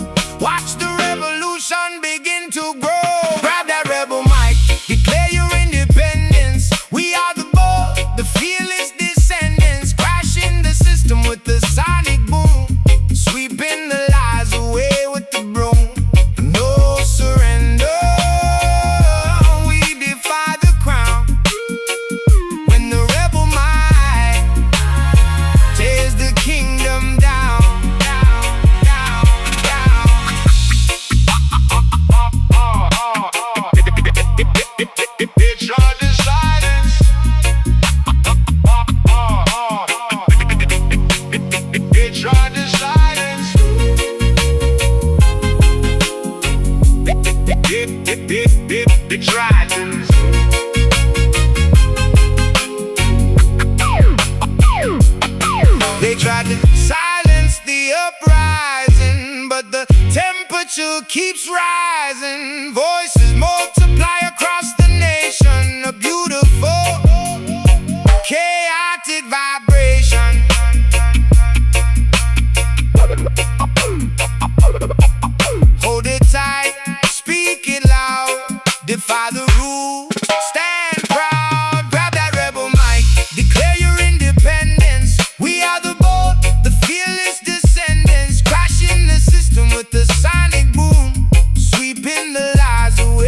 Watch the revolution begin to grow. Grab that rebel mic, declare your independence. We are the bold, the fearless descendants, crashing the system with the sonic boom, sweeping the lies away with the broom. No surrender, we defy the crown. When the rebel mind tears the kingdom down. They tried to silence. They tried to silence. They tried to. They tried to silence the uprising, but the temperature keeps rising. Voices multiply across the nation, a beautiful, chaotic vibration. Hold it tight, speak it loud, defy the rules, stand proud. Grab that rebel mic, declare your independence. We are the bold, the fearless descendants, crashing the system with the sonic boom, sweeping the lies away.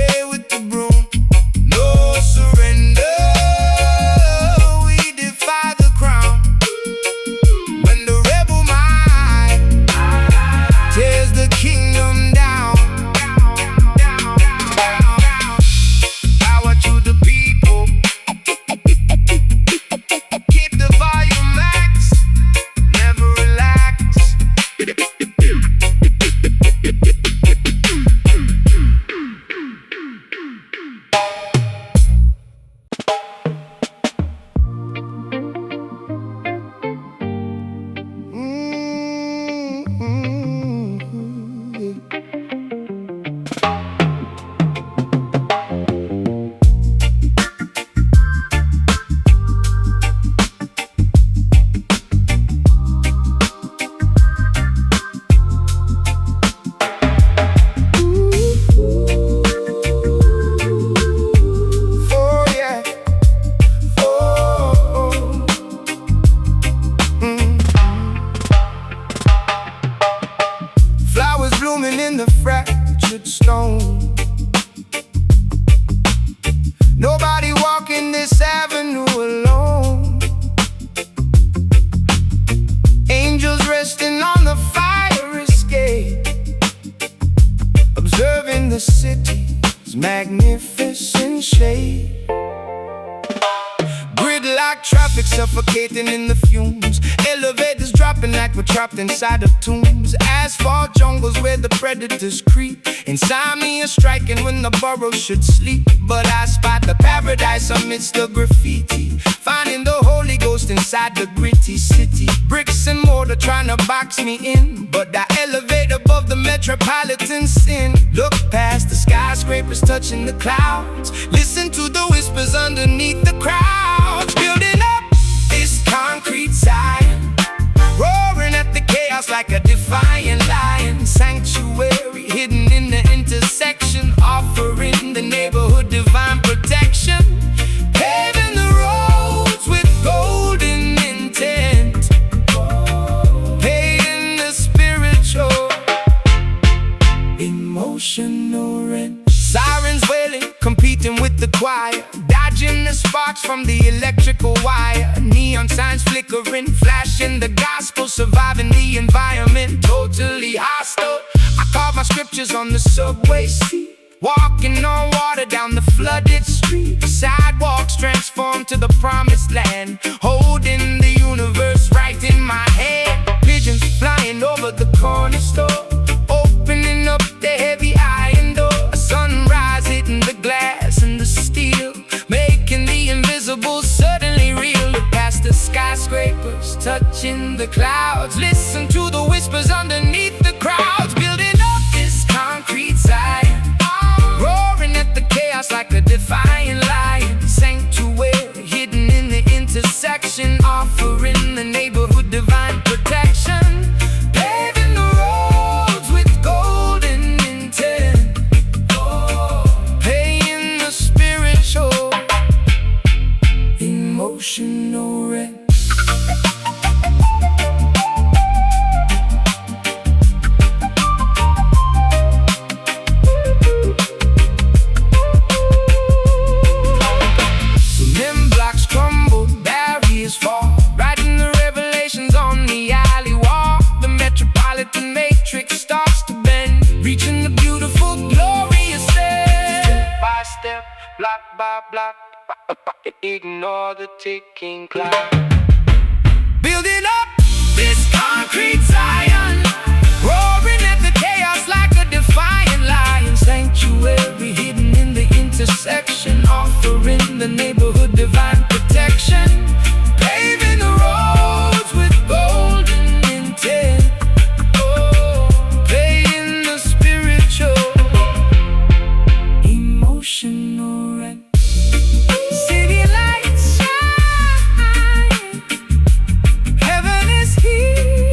like traffic suffocating in the fumes. Elevators dropping like we're trapped inside of tombs. Asphalt jungles where the predators creep. Insomnia striking when the burrow should sleep. But I spot the paradise amidst the graffiti, finding the Holy Ghost inside the gritty city. Bricks and mortar trying to box me in, but I elevate above the metropolitan sin. Look past the skyscrapers touching the clouds, listen to the whispers underneath the crowds. Building up this concrete Zion, roaring at the chaos like a defiant lion. Sanctuary hidden in the intersection, offering the neighborhood divine protection. Paving the roads with golden intent, paying the spiritual, emotional rent. Sirens wailing, competing with the choir, dodging the sparks from the electrical wire. Neon signs flickering, flashing the gospel, surviving the environment, totally hostile. I carve my scriptures on the subway seat, walking on water down the flooded street. Sidewalks transform to the promised land, holding the universe right in my hand. Pigeons flying over the corner store, opening up the heavy iron door. A sunrise hitting the glass and the steel, making the invisible suddenly real. Look past the skyscrapers, touching the clouds, listen to the whispers underneath the crowds. Building up this concrete Zion, roaring at the chaos like a defiant lion. Sanctuary hidden in the intersection, offering the neighborhood divine protection. Paving the roads with golden intent, paying the spiritual, emotional rent. Block by block, ignore the ticking clock. Building up this concrete Zion, roaring at the chaos like a defiant lion. Sanctuary hidden in the intersection, offering the neighborhood divine protection. Paving the roads with golden intent, paying the spiritual, emotional rent. City lights shine, heaven is here,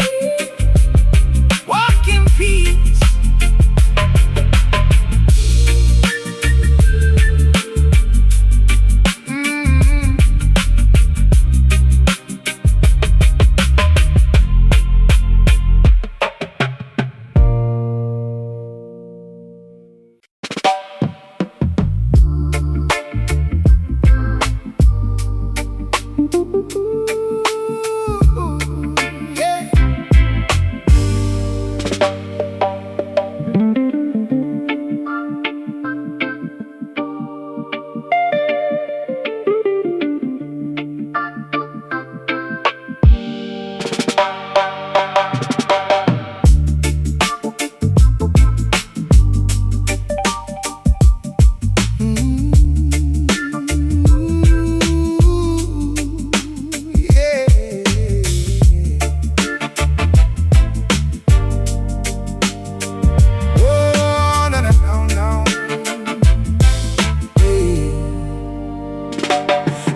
walk in peace.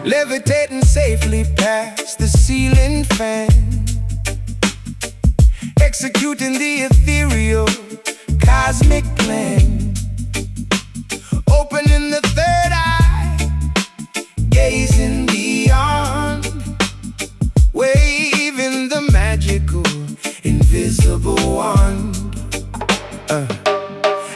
Levitating safely past the ceiling fan, executing the ethereal cosmic plan. Opening the third eye, gazing beyond, waving the magical, invisible wand.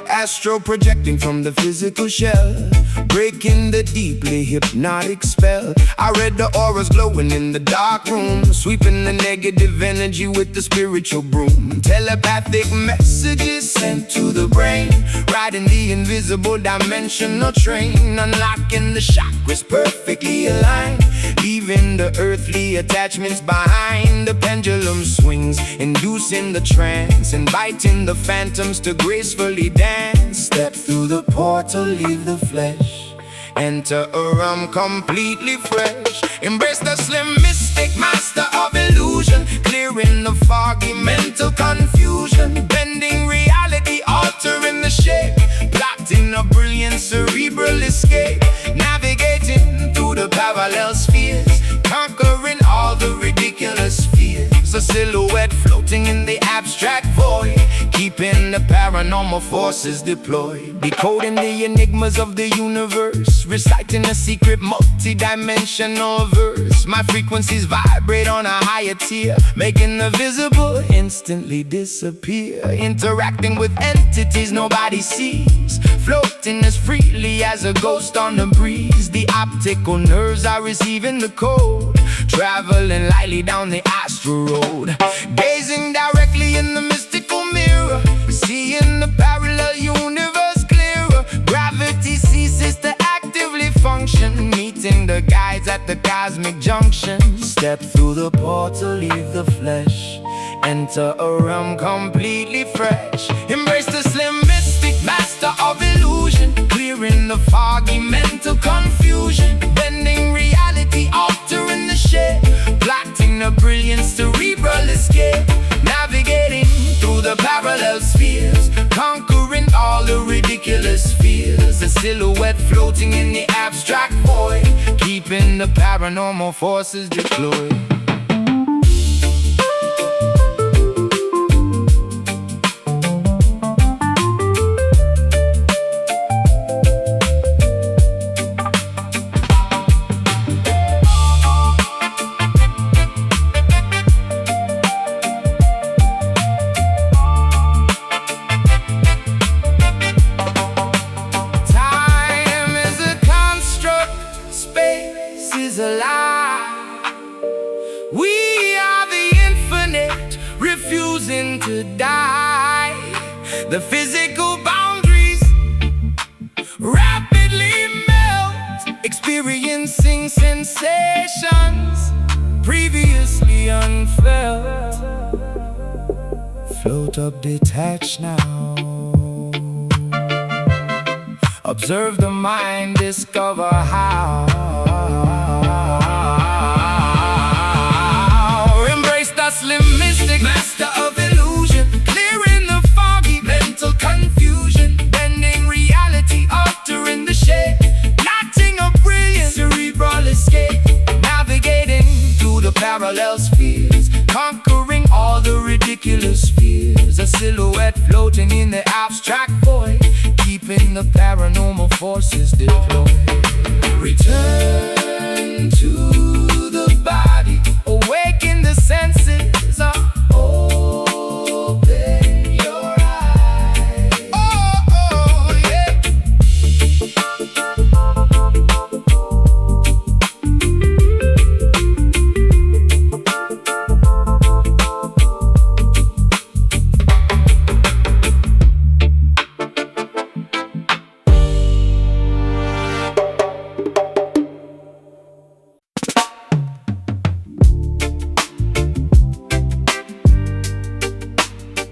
Astro projecting from the physical shell, breaking the deeply hypnotic spell. I read the auras glowing in the dark room, sweeping the negative energy with the spiritual broom. Telepathic messages sent to the brain, riding the invisible dimensional train, unlocking the chakras perfectly aligned. leaving the earthly attachments behind. The pendulum swings, inducing the trance, inviting the phantoms to gracefully dance. Step through the portal, leave the flesh, enter a realm completely fresh. Embrace the slim mystic, master of illusion, clearing the foggy mental confusion, bending reality, altering the shape, plotting a brilliant cerebral escape, navigating through the parallel spheres, conquering all the ridiculous fears. A silhouette floating in the abstract void, keeping the paranormal forces deployed, decoding the enigmas of the universe, reciting a secret multi-dimensional verse. My frequencies vibrate on a higher tier, making the visible instantly disappear, interacting with entities nobody sees, floating as freely as a ghost on the breeze. The optical nerves are receiving the code, traveling lightly down the astral road, gazing directly in the mystical mirror, seeing the parallel universe clearer. Gravity ceases to actively function, meeting the guides at the cosmic junction. Step through the portal, leave the flesh, enter a realm completely fresh. Embrace the slim mystic, master of illusion, clearing the foggy mental confusion, bending reality, altering the shape, plotting a brilliant cerebral escape, navigating through the parallel spheres, conquering all the ridiculous fears. A silhouette floating in the abstract void, keeping the paranormal forces deployed. We are the infinite, refusing to die. The physical boundaries rapidly melt, experiencing sensations previously unfelt. Float up detached now, observe the mind, discover how. Embrace the slim mystic, master of illusion, clearing the foggy mental confusion, bending reality, altering the shape, plotting a brilliant cerebral escape, navigating through the parallel spheres, conquering all the ridiculous fears. A silhouette floating in the abstract void, keeping the paranormal forces deployed. Return to the body, awaken the senses, open your eyes. Oh, yeah.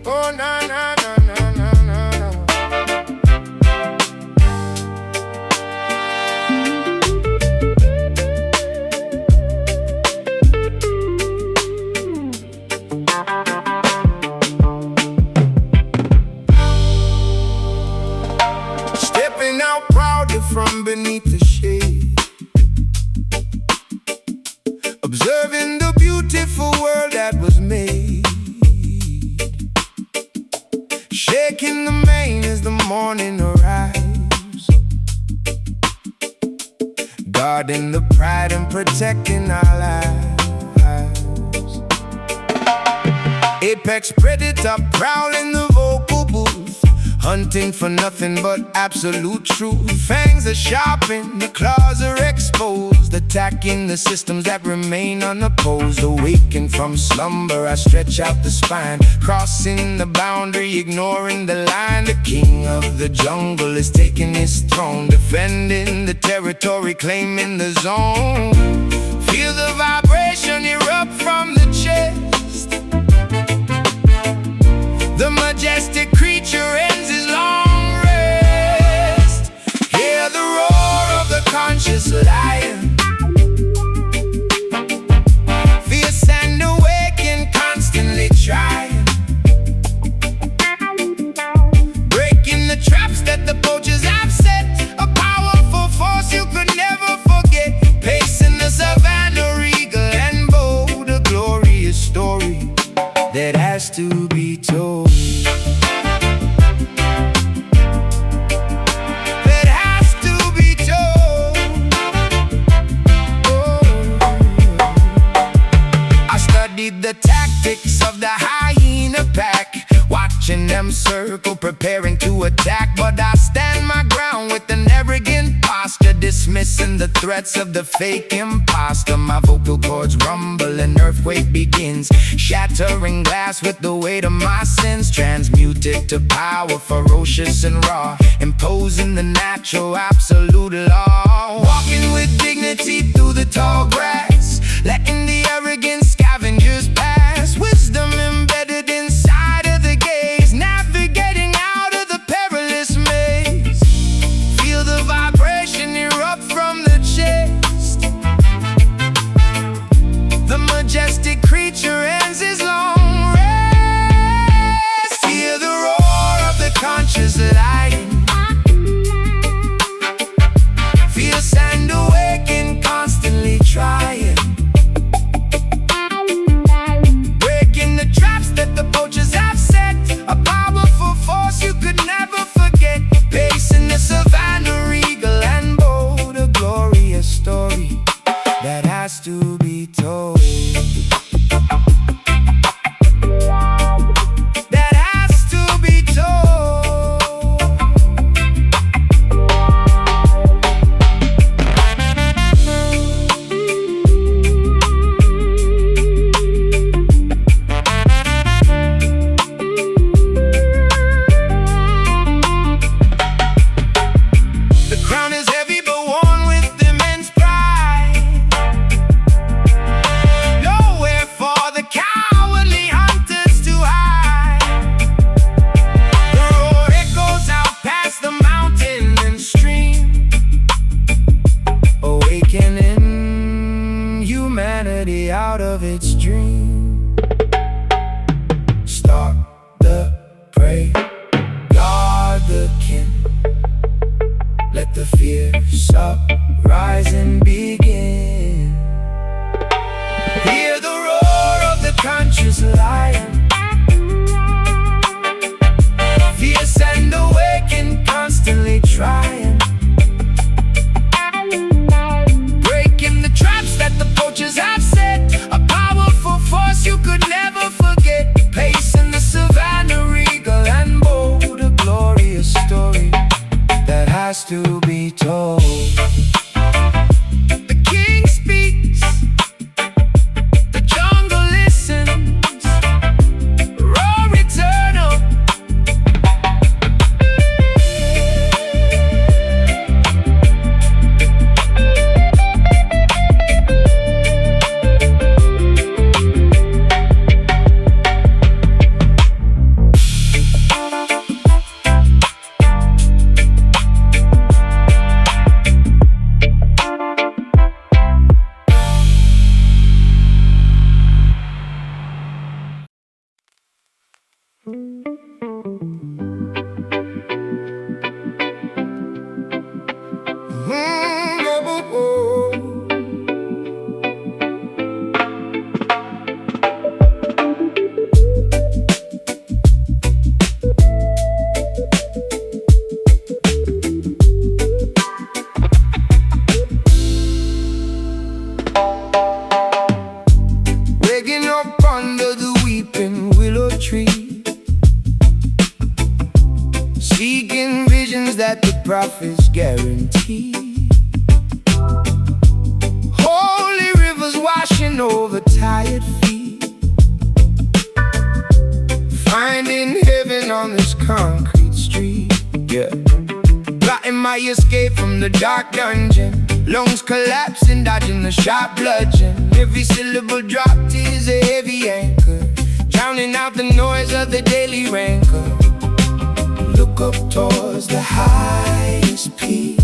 Oh, na na na na na na na. Stepping out proudly from beneath the shade, observing the beautiful world that was made. Shaking the mane as the morning arrives, guarding the pride and protecting our lives. Apex predator prowling the vocal booth, hunting for nothing but absolute truth. Fangs are sharpened, the claws are exposed, attacking the systems that remain unopposed. Awakened from slumber, I stretch out the spine, crossing the boundary, ignoring the line. The king of the jungle is taking his throne, defending the territory, claiming the zone. Feel chest. The majestic creature ends his long rest. Hear the roar of the conscious lion, fierce and awakened, constantly trying, breaking the traps that the poachers have set. A powerful force you could never forget, pacing the savannah, regal and bold. A glorious story that has to be told. That has to be told. Oh. I studied the tactics of the hyena pack, watching them circle, preparing to attack. But I stand my ground with an arrogant posture, dismissing the threats of the fake imposter. My vocal cords rumble, an earthquake begins, shattering glass with the weight of my sins. Transmuted to power, ferocious and raw, imposing the natural absolute law. Walking with dignity through the tall grass, letting the arrogant scavengers pass. Wisdom embedded inside of the gaze, navigating out of the perilous maze. Feel the vibration erupt from the chest. The majestic creature ends his long rest. Hear the roar of the conscious lion, fierce and awakened, constantly trying, breaking the traps that the poachers have set. A powerful force you could never forget, pacing the savannah, regal and bold. A glorious story that has to be told. That has to be told. The crown is heavy but worn with immense pride. Nowhere for the cowardly hunters to hide. The roar echoes out past the mountain and stream, awakening humanity out of its dream. Start the prey, guard the kin, let the fierce uprising begin. Hear the roar of the conscious lion, fierce and awakened, constantly trying, breaking the traps that the poachers have set. A powerful force you could never forget, pacing the savannah, regal and bold. A glorious story that has to be told. The king speaks, the jungle listens, roar eternal. That the prophets guarantee. Holy rivers washing over tired feet, finding heaven on this concrete street. Yeah, plotting my escape from the dark dungeon, Lungs collapsing, dodging the sharp bludgeon. Every syllable dropped is a heavy anchor, drowning out the noise of the daily rancor. Look up towards the highest peak,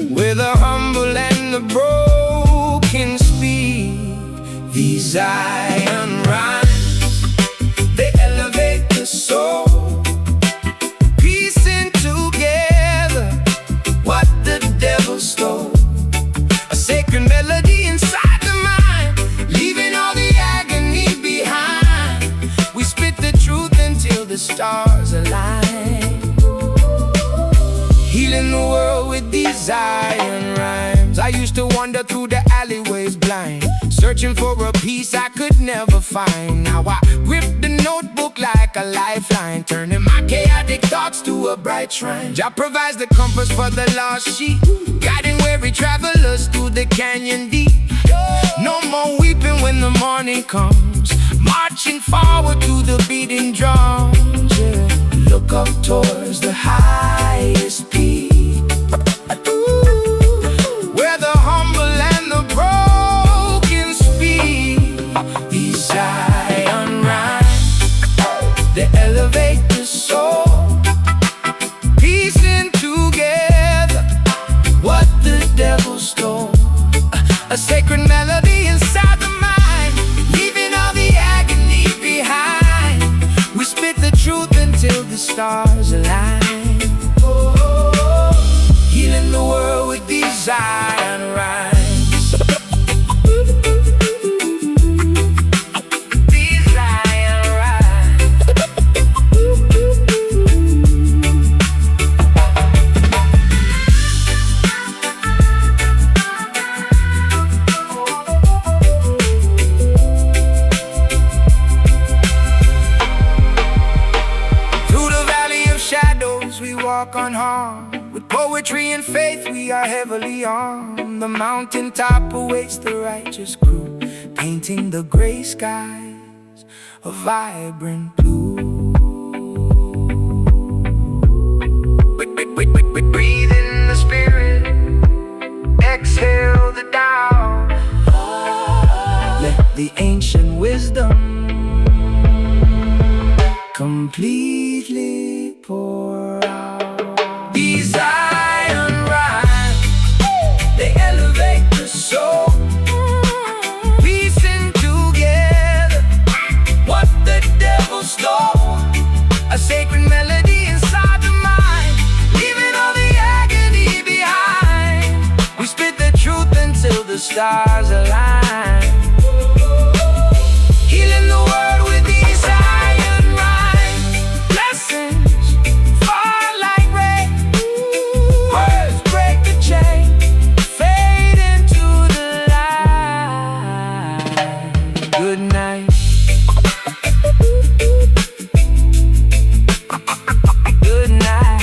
where the humble and the broken speak. These iron rhymes, they elevate the soul, piecing together what the devil stole. A sacred melody inside the mind, leaving all the agony behind. We spit the truth until the stars align, healing the world with these iron rhymes. I used to wander through the alleyways blind, searching for a piece I could never find. Now I grip the notebook like a lifeline, turning my chaotic thoughts to a bright shrine. Jah provides the compass for the lost sheep, guiding weary travelers through the canyon deep. No more weeping when the morning comes, marching forward to the beating drums. Yeah. Look up towards the highest peak, where the humble and the broken speak. These iron rhymes, they elevate the soul, piecing together what the devil stole. A sacred melody inside the mind, leaving all the agony behind. We spit the truth until the stars align, healing the world with these iron rhymes. These iron rhymes. Through the valley of shadows we walk unharmed, with poetry and faith we are heavily armed. The mountaintop awaits the righteous crew, painting the gray skies a vibrant blue. Breathe in the spirit, exhale the Tao. Let the ancient wisdom completely pour out. These iron rhymes, they elevate the soul, piecing together what the devil stole. A sacred melody inside the mind, leaving all the agony behind. We spit the truth until the stars align, healing the world with these iron rhymes. Blessings fall like rain, words break the chain, fade into the light. Good night. Good night.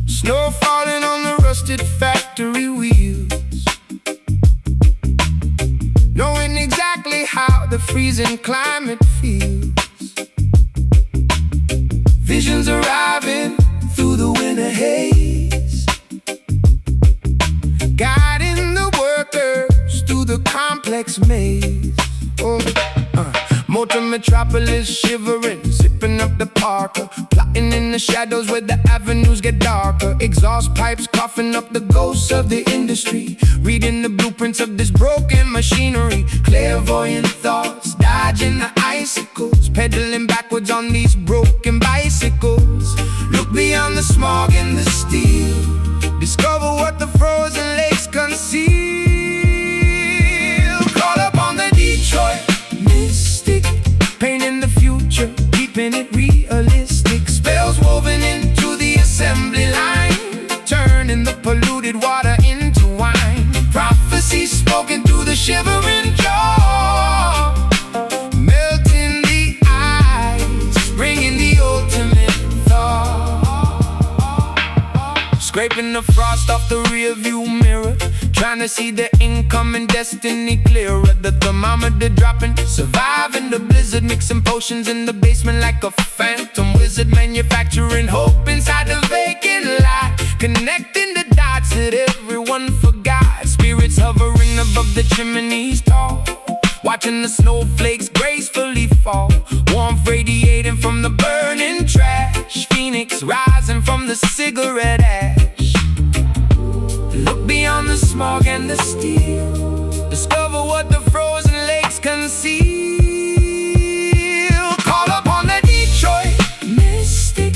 Snow falling on the rusted factory wheels, knowing exactly how the freezing climate feels. Visions arriving through the winter haze, guiding the workers through the complex maze. Motor metropolis shivering, zipping up the Parker, plotting in the shadows where the avenues get darker. Exhaust pipes coughing up the ghosts of the industry, reading the blueprints of this broken machinery. Clairvoyant thoughts, dodging the icicles, pedaling backwards on these broken bicycles. Look beyond the smog and the steel, discover what the frozen lakes conceal. Call upon the Detroit mystic, painting the future scraping the frost off the rear view mirror, trying to see the incoming destiny clearer. The thermometer dropping, surviving the blizzard, mixing potions in the basement like a phantom wizard, manufacturing hope inside the vacant lot, connecting the dots that everyone forgot. Spirits hovering above the chimneys tall, watching the snowflakes gracefully fall, warmth radiating from the burning trash, phoenix rising from the cigarette ash. Look beyond the smog and the steel, discover what the frozen lakes conceal. Call upon the Detroit mystic,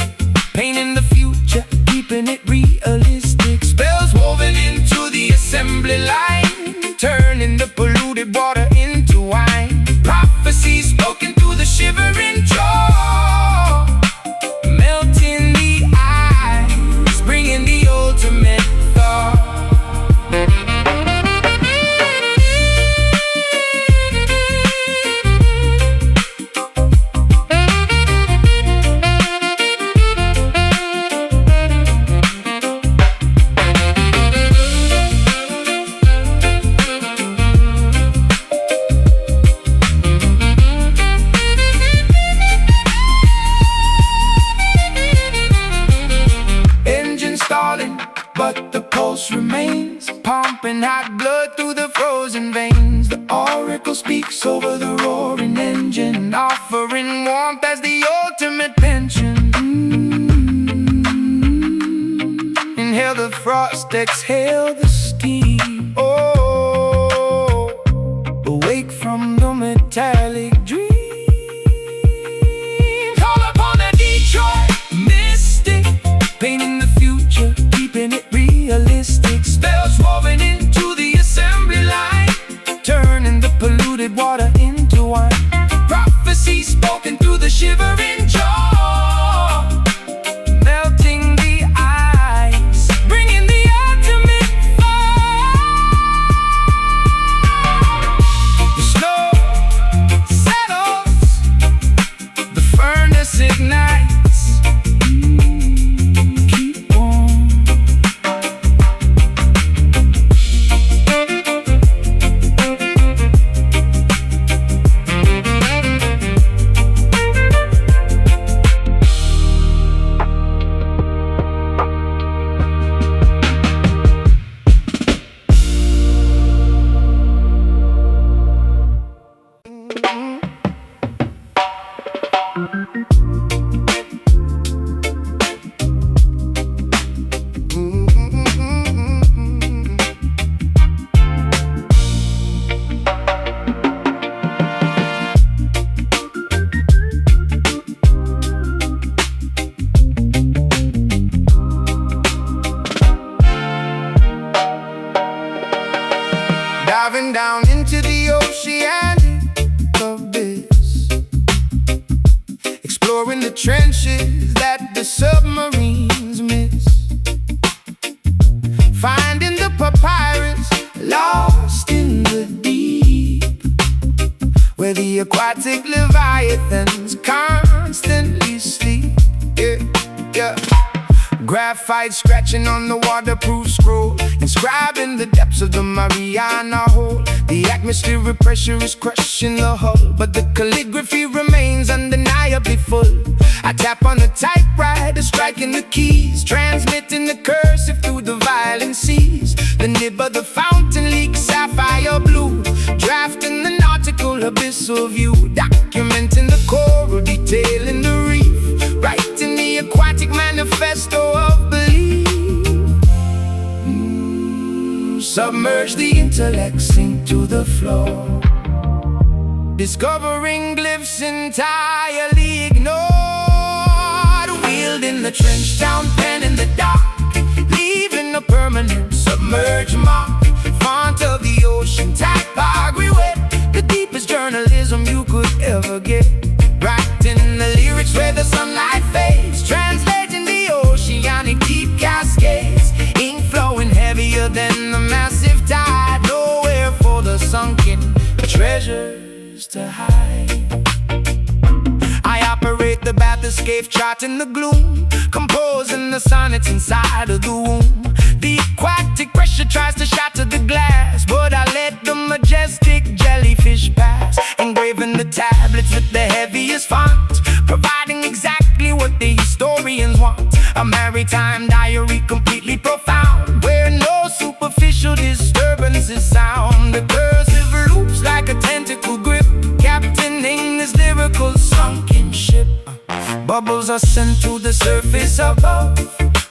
painting the future, keeping it realistic. Spells woven into the assembly line, turning the polluted water into wine. Prophecies spoken through the shivering jaw, melting the ice, bringing the ultimate thaw. But the pulse remains, pumping hot blood through the frozen veins. The oracle speaks over the roaring engine, offering warmth as the ultimate pension. Inhale the frost, exhale the steam. Oh, awake from the metallic dream. Call upon the Detroit mystic, painting the future, keeping it realistic. Spells woven into the assembly line, turning the polluted water into wine. Prophecy spoken through the shivering jaw, melting the ice, bringing the ultimate fire. The snow settles, the furnace ignites. Diving down into the oceanic abyss, exploring the trenches that the submarines miss, finding the papyrus lost in the deep, where the aquatic leviathans constantly sleep. Yeah, yeah. Graphite scratching on the waterproof scroll, inscribing the depths of the Mariana Hole. The atmospheric pressure is crushing the hull, but the calligraphy remains undeniably full. I tap on the typewriter, striking the keys, transmitting the cursive through the violent seas. The nib of the fountain leaks sapphire blue, drafting the nautical abyssal view, documenting the coral, detailing the reef, writing the aquatic manifesto of belief. Submerge the intellect, sink to the floor, discovering glyphs entirely ignored, wielding the trench town pen in the dark, leaving a permanent submerged mark. Font of the ocean, typography wet, the deepest journalism you could ever get. Writing the lyrics where the sunlight fades, translating the oceanic deep cascades, ink flowing heavier than the massive tide, nowhere for the sunken treasures to hide. I operate the Baptist unscathed, charting the gloom, composing the sonnets inside of the womb. The aquatic pressure tries to shatter the glass, but I let the majestic jellyfish pass, engraving the tablets with the heaviest font, providing exactly what the historians want. A maritime diary completely profound, where no superficial disturbances sound. The cursive loops like a tentacle grip, captaining this lyrical sunken ship. Bubbles are sent to the surface above,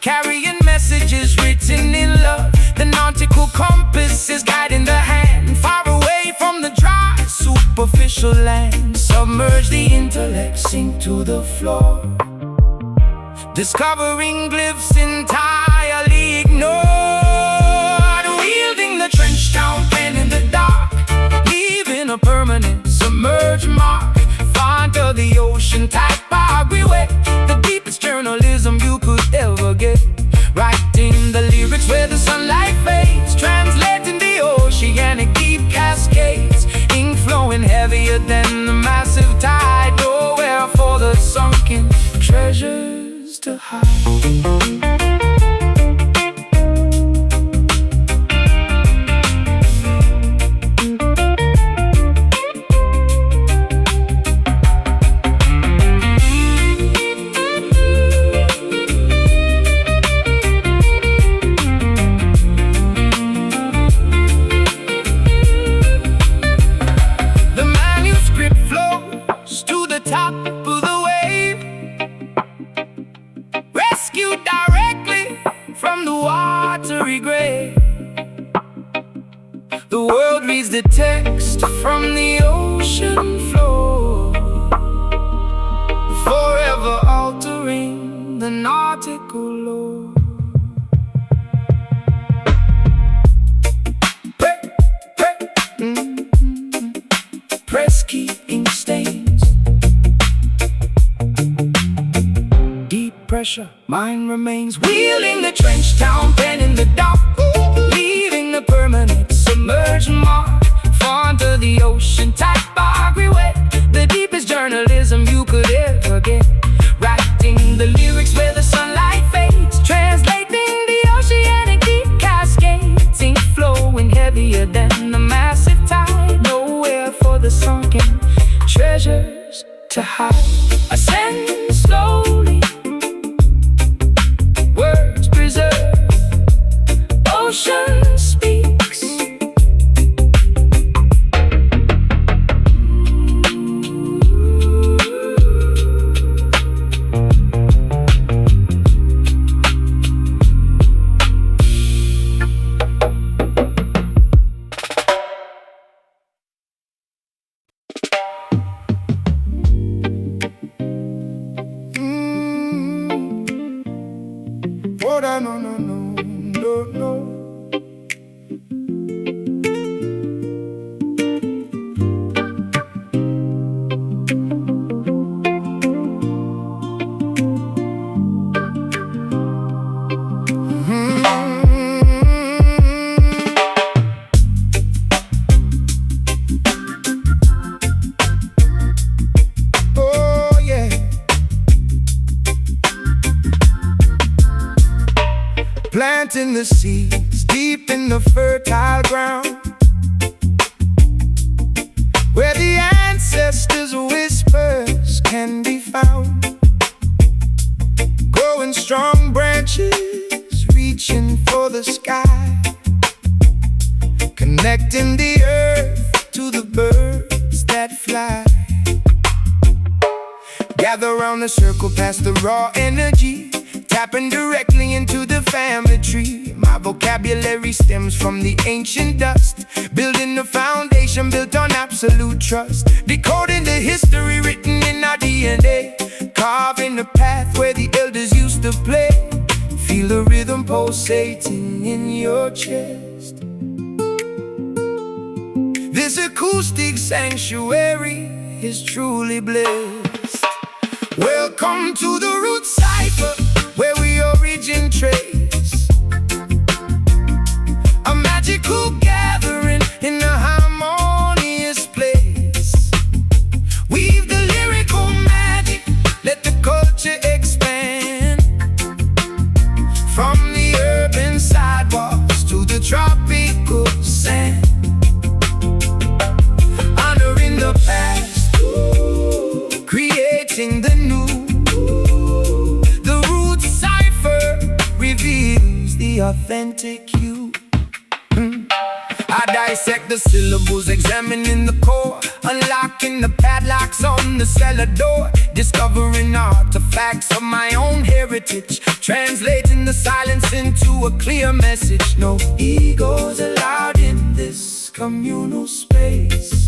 carrying messages written in love. The nautical compass is guiding the hand, far away from the dry, superficial land. Submerge the intellect, sink to the floor, discovering glyphs entirely ignored. Wielding the trench town pen in the dark, leaving a permanent submerged mark. Font of the ocean typography wet, the deepest journalism you could ever get. Writing the lyrics where the sunlight fades, translating the oceanic deep cascades. Ink flowing heavier than the massive tide, nowhere for the sunken treasures to hide. Top of the wave, rescued directly from the watery grave. The world reads the text from the ocean floor, forever altering the nautical lore. Press key ink stains, pressure, mine remains. Wheeling the trench town pen in the dark, leaving a permanent submerged mark. Font of the ocean typography wet, the deepest journalism you could ever get. Writing the lyrics where the sunlight fades, translating the oceanic deep cascades. Ink flowing heavier than the massive tide, nowhere for the sunken treasures to hide. Ascend slowly, words preserve, ocean speaks. Oh, no, no, no, no, no. Oh, yeah. Planting the seeds deep in the fertile ground, where the ancestors' whispers can be found. Growing strong branches, reaching for the sky, connecting the earth to the birds that fly. Gather round the circle past the raw energy, tapping directly into the family tree. My vocabulary stems from the ancient dust, building a foundation built on absolute trust. Decoding the history written in our DNA, carving a path where the elders used to play. Feel the rhythm pulsating in your chest. This acoustic sanctuary is truly blessed. Welcome to the root cipher, where we origin trace. A magical gathering in a harmonious place. Weave the lyrical magic, let the culture authentic you. I dissect the syllables, examining the core, unlocking the padlocks on the cellar door, discovering artifacts of my own heritage, translating the silence into a clear message. No egos allowed in this communal space.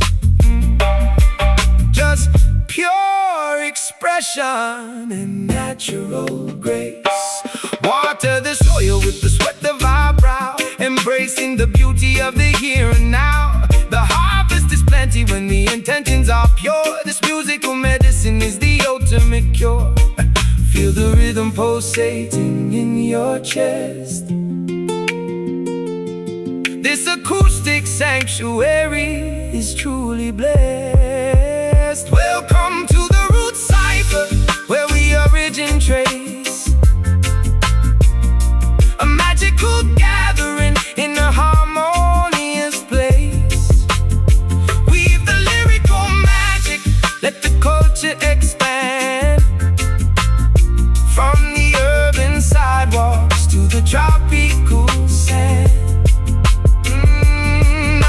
Just pure expression and natural grace. Water the soil with the sweat of our brow, embracing the beauty of the here and now. The harvest is plenty when the intentions are pure. This musical medicine is the ultimate cure. Feel the rhythm pulsating in your chest. This acoustic sanctuary is truly blessed. Welcome to the root cipher, where we origin trace. A magical gathering in a harmonious place. Weave the lyrical magic, let the culture expand. From the urban sidewalks to the tropical sand.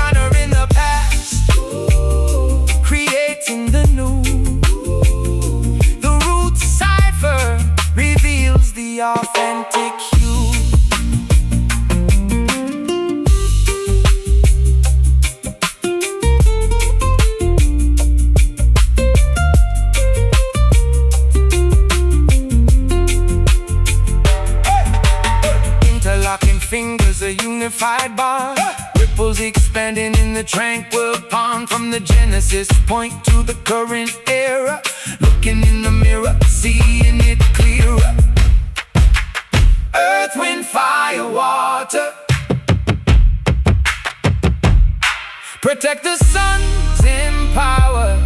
Honoring the past, creating the new. The root cipher reveals the authentic you. Interlocking fingers, a unified bar. Ripples expanding in the tranquil pond. From the genesis point to the current era. Looking in the mirror, seeing it clearer. Earth, wind, fire, water. Protect the sons, empower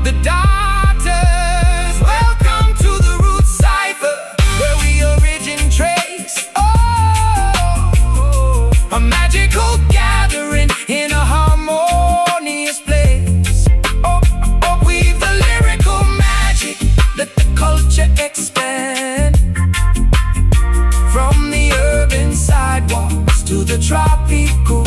the daughters. Welcome to the root cipher, where we origin trace. Oh, a magical gathering in a harmonious place. Oh, weave the lyrical magic, let the culture expand. From the urban sidewalks to the tropical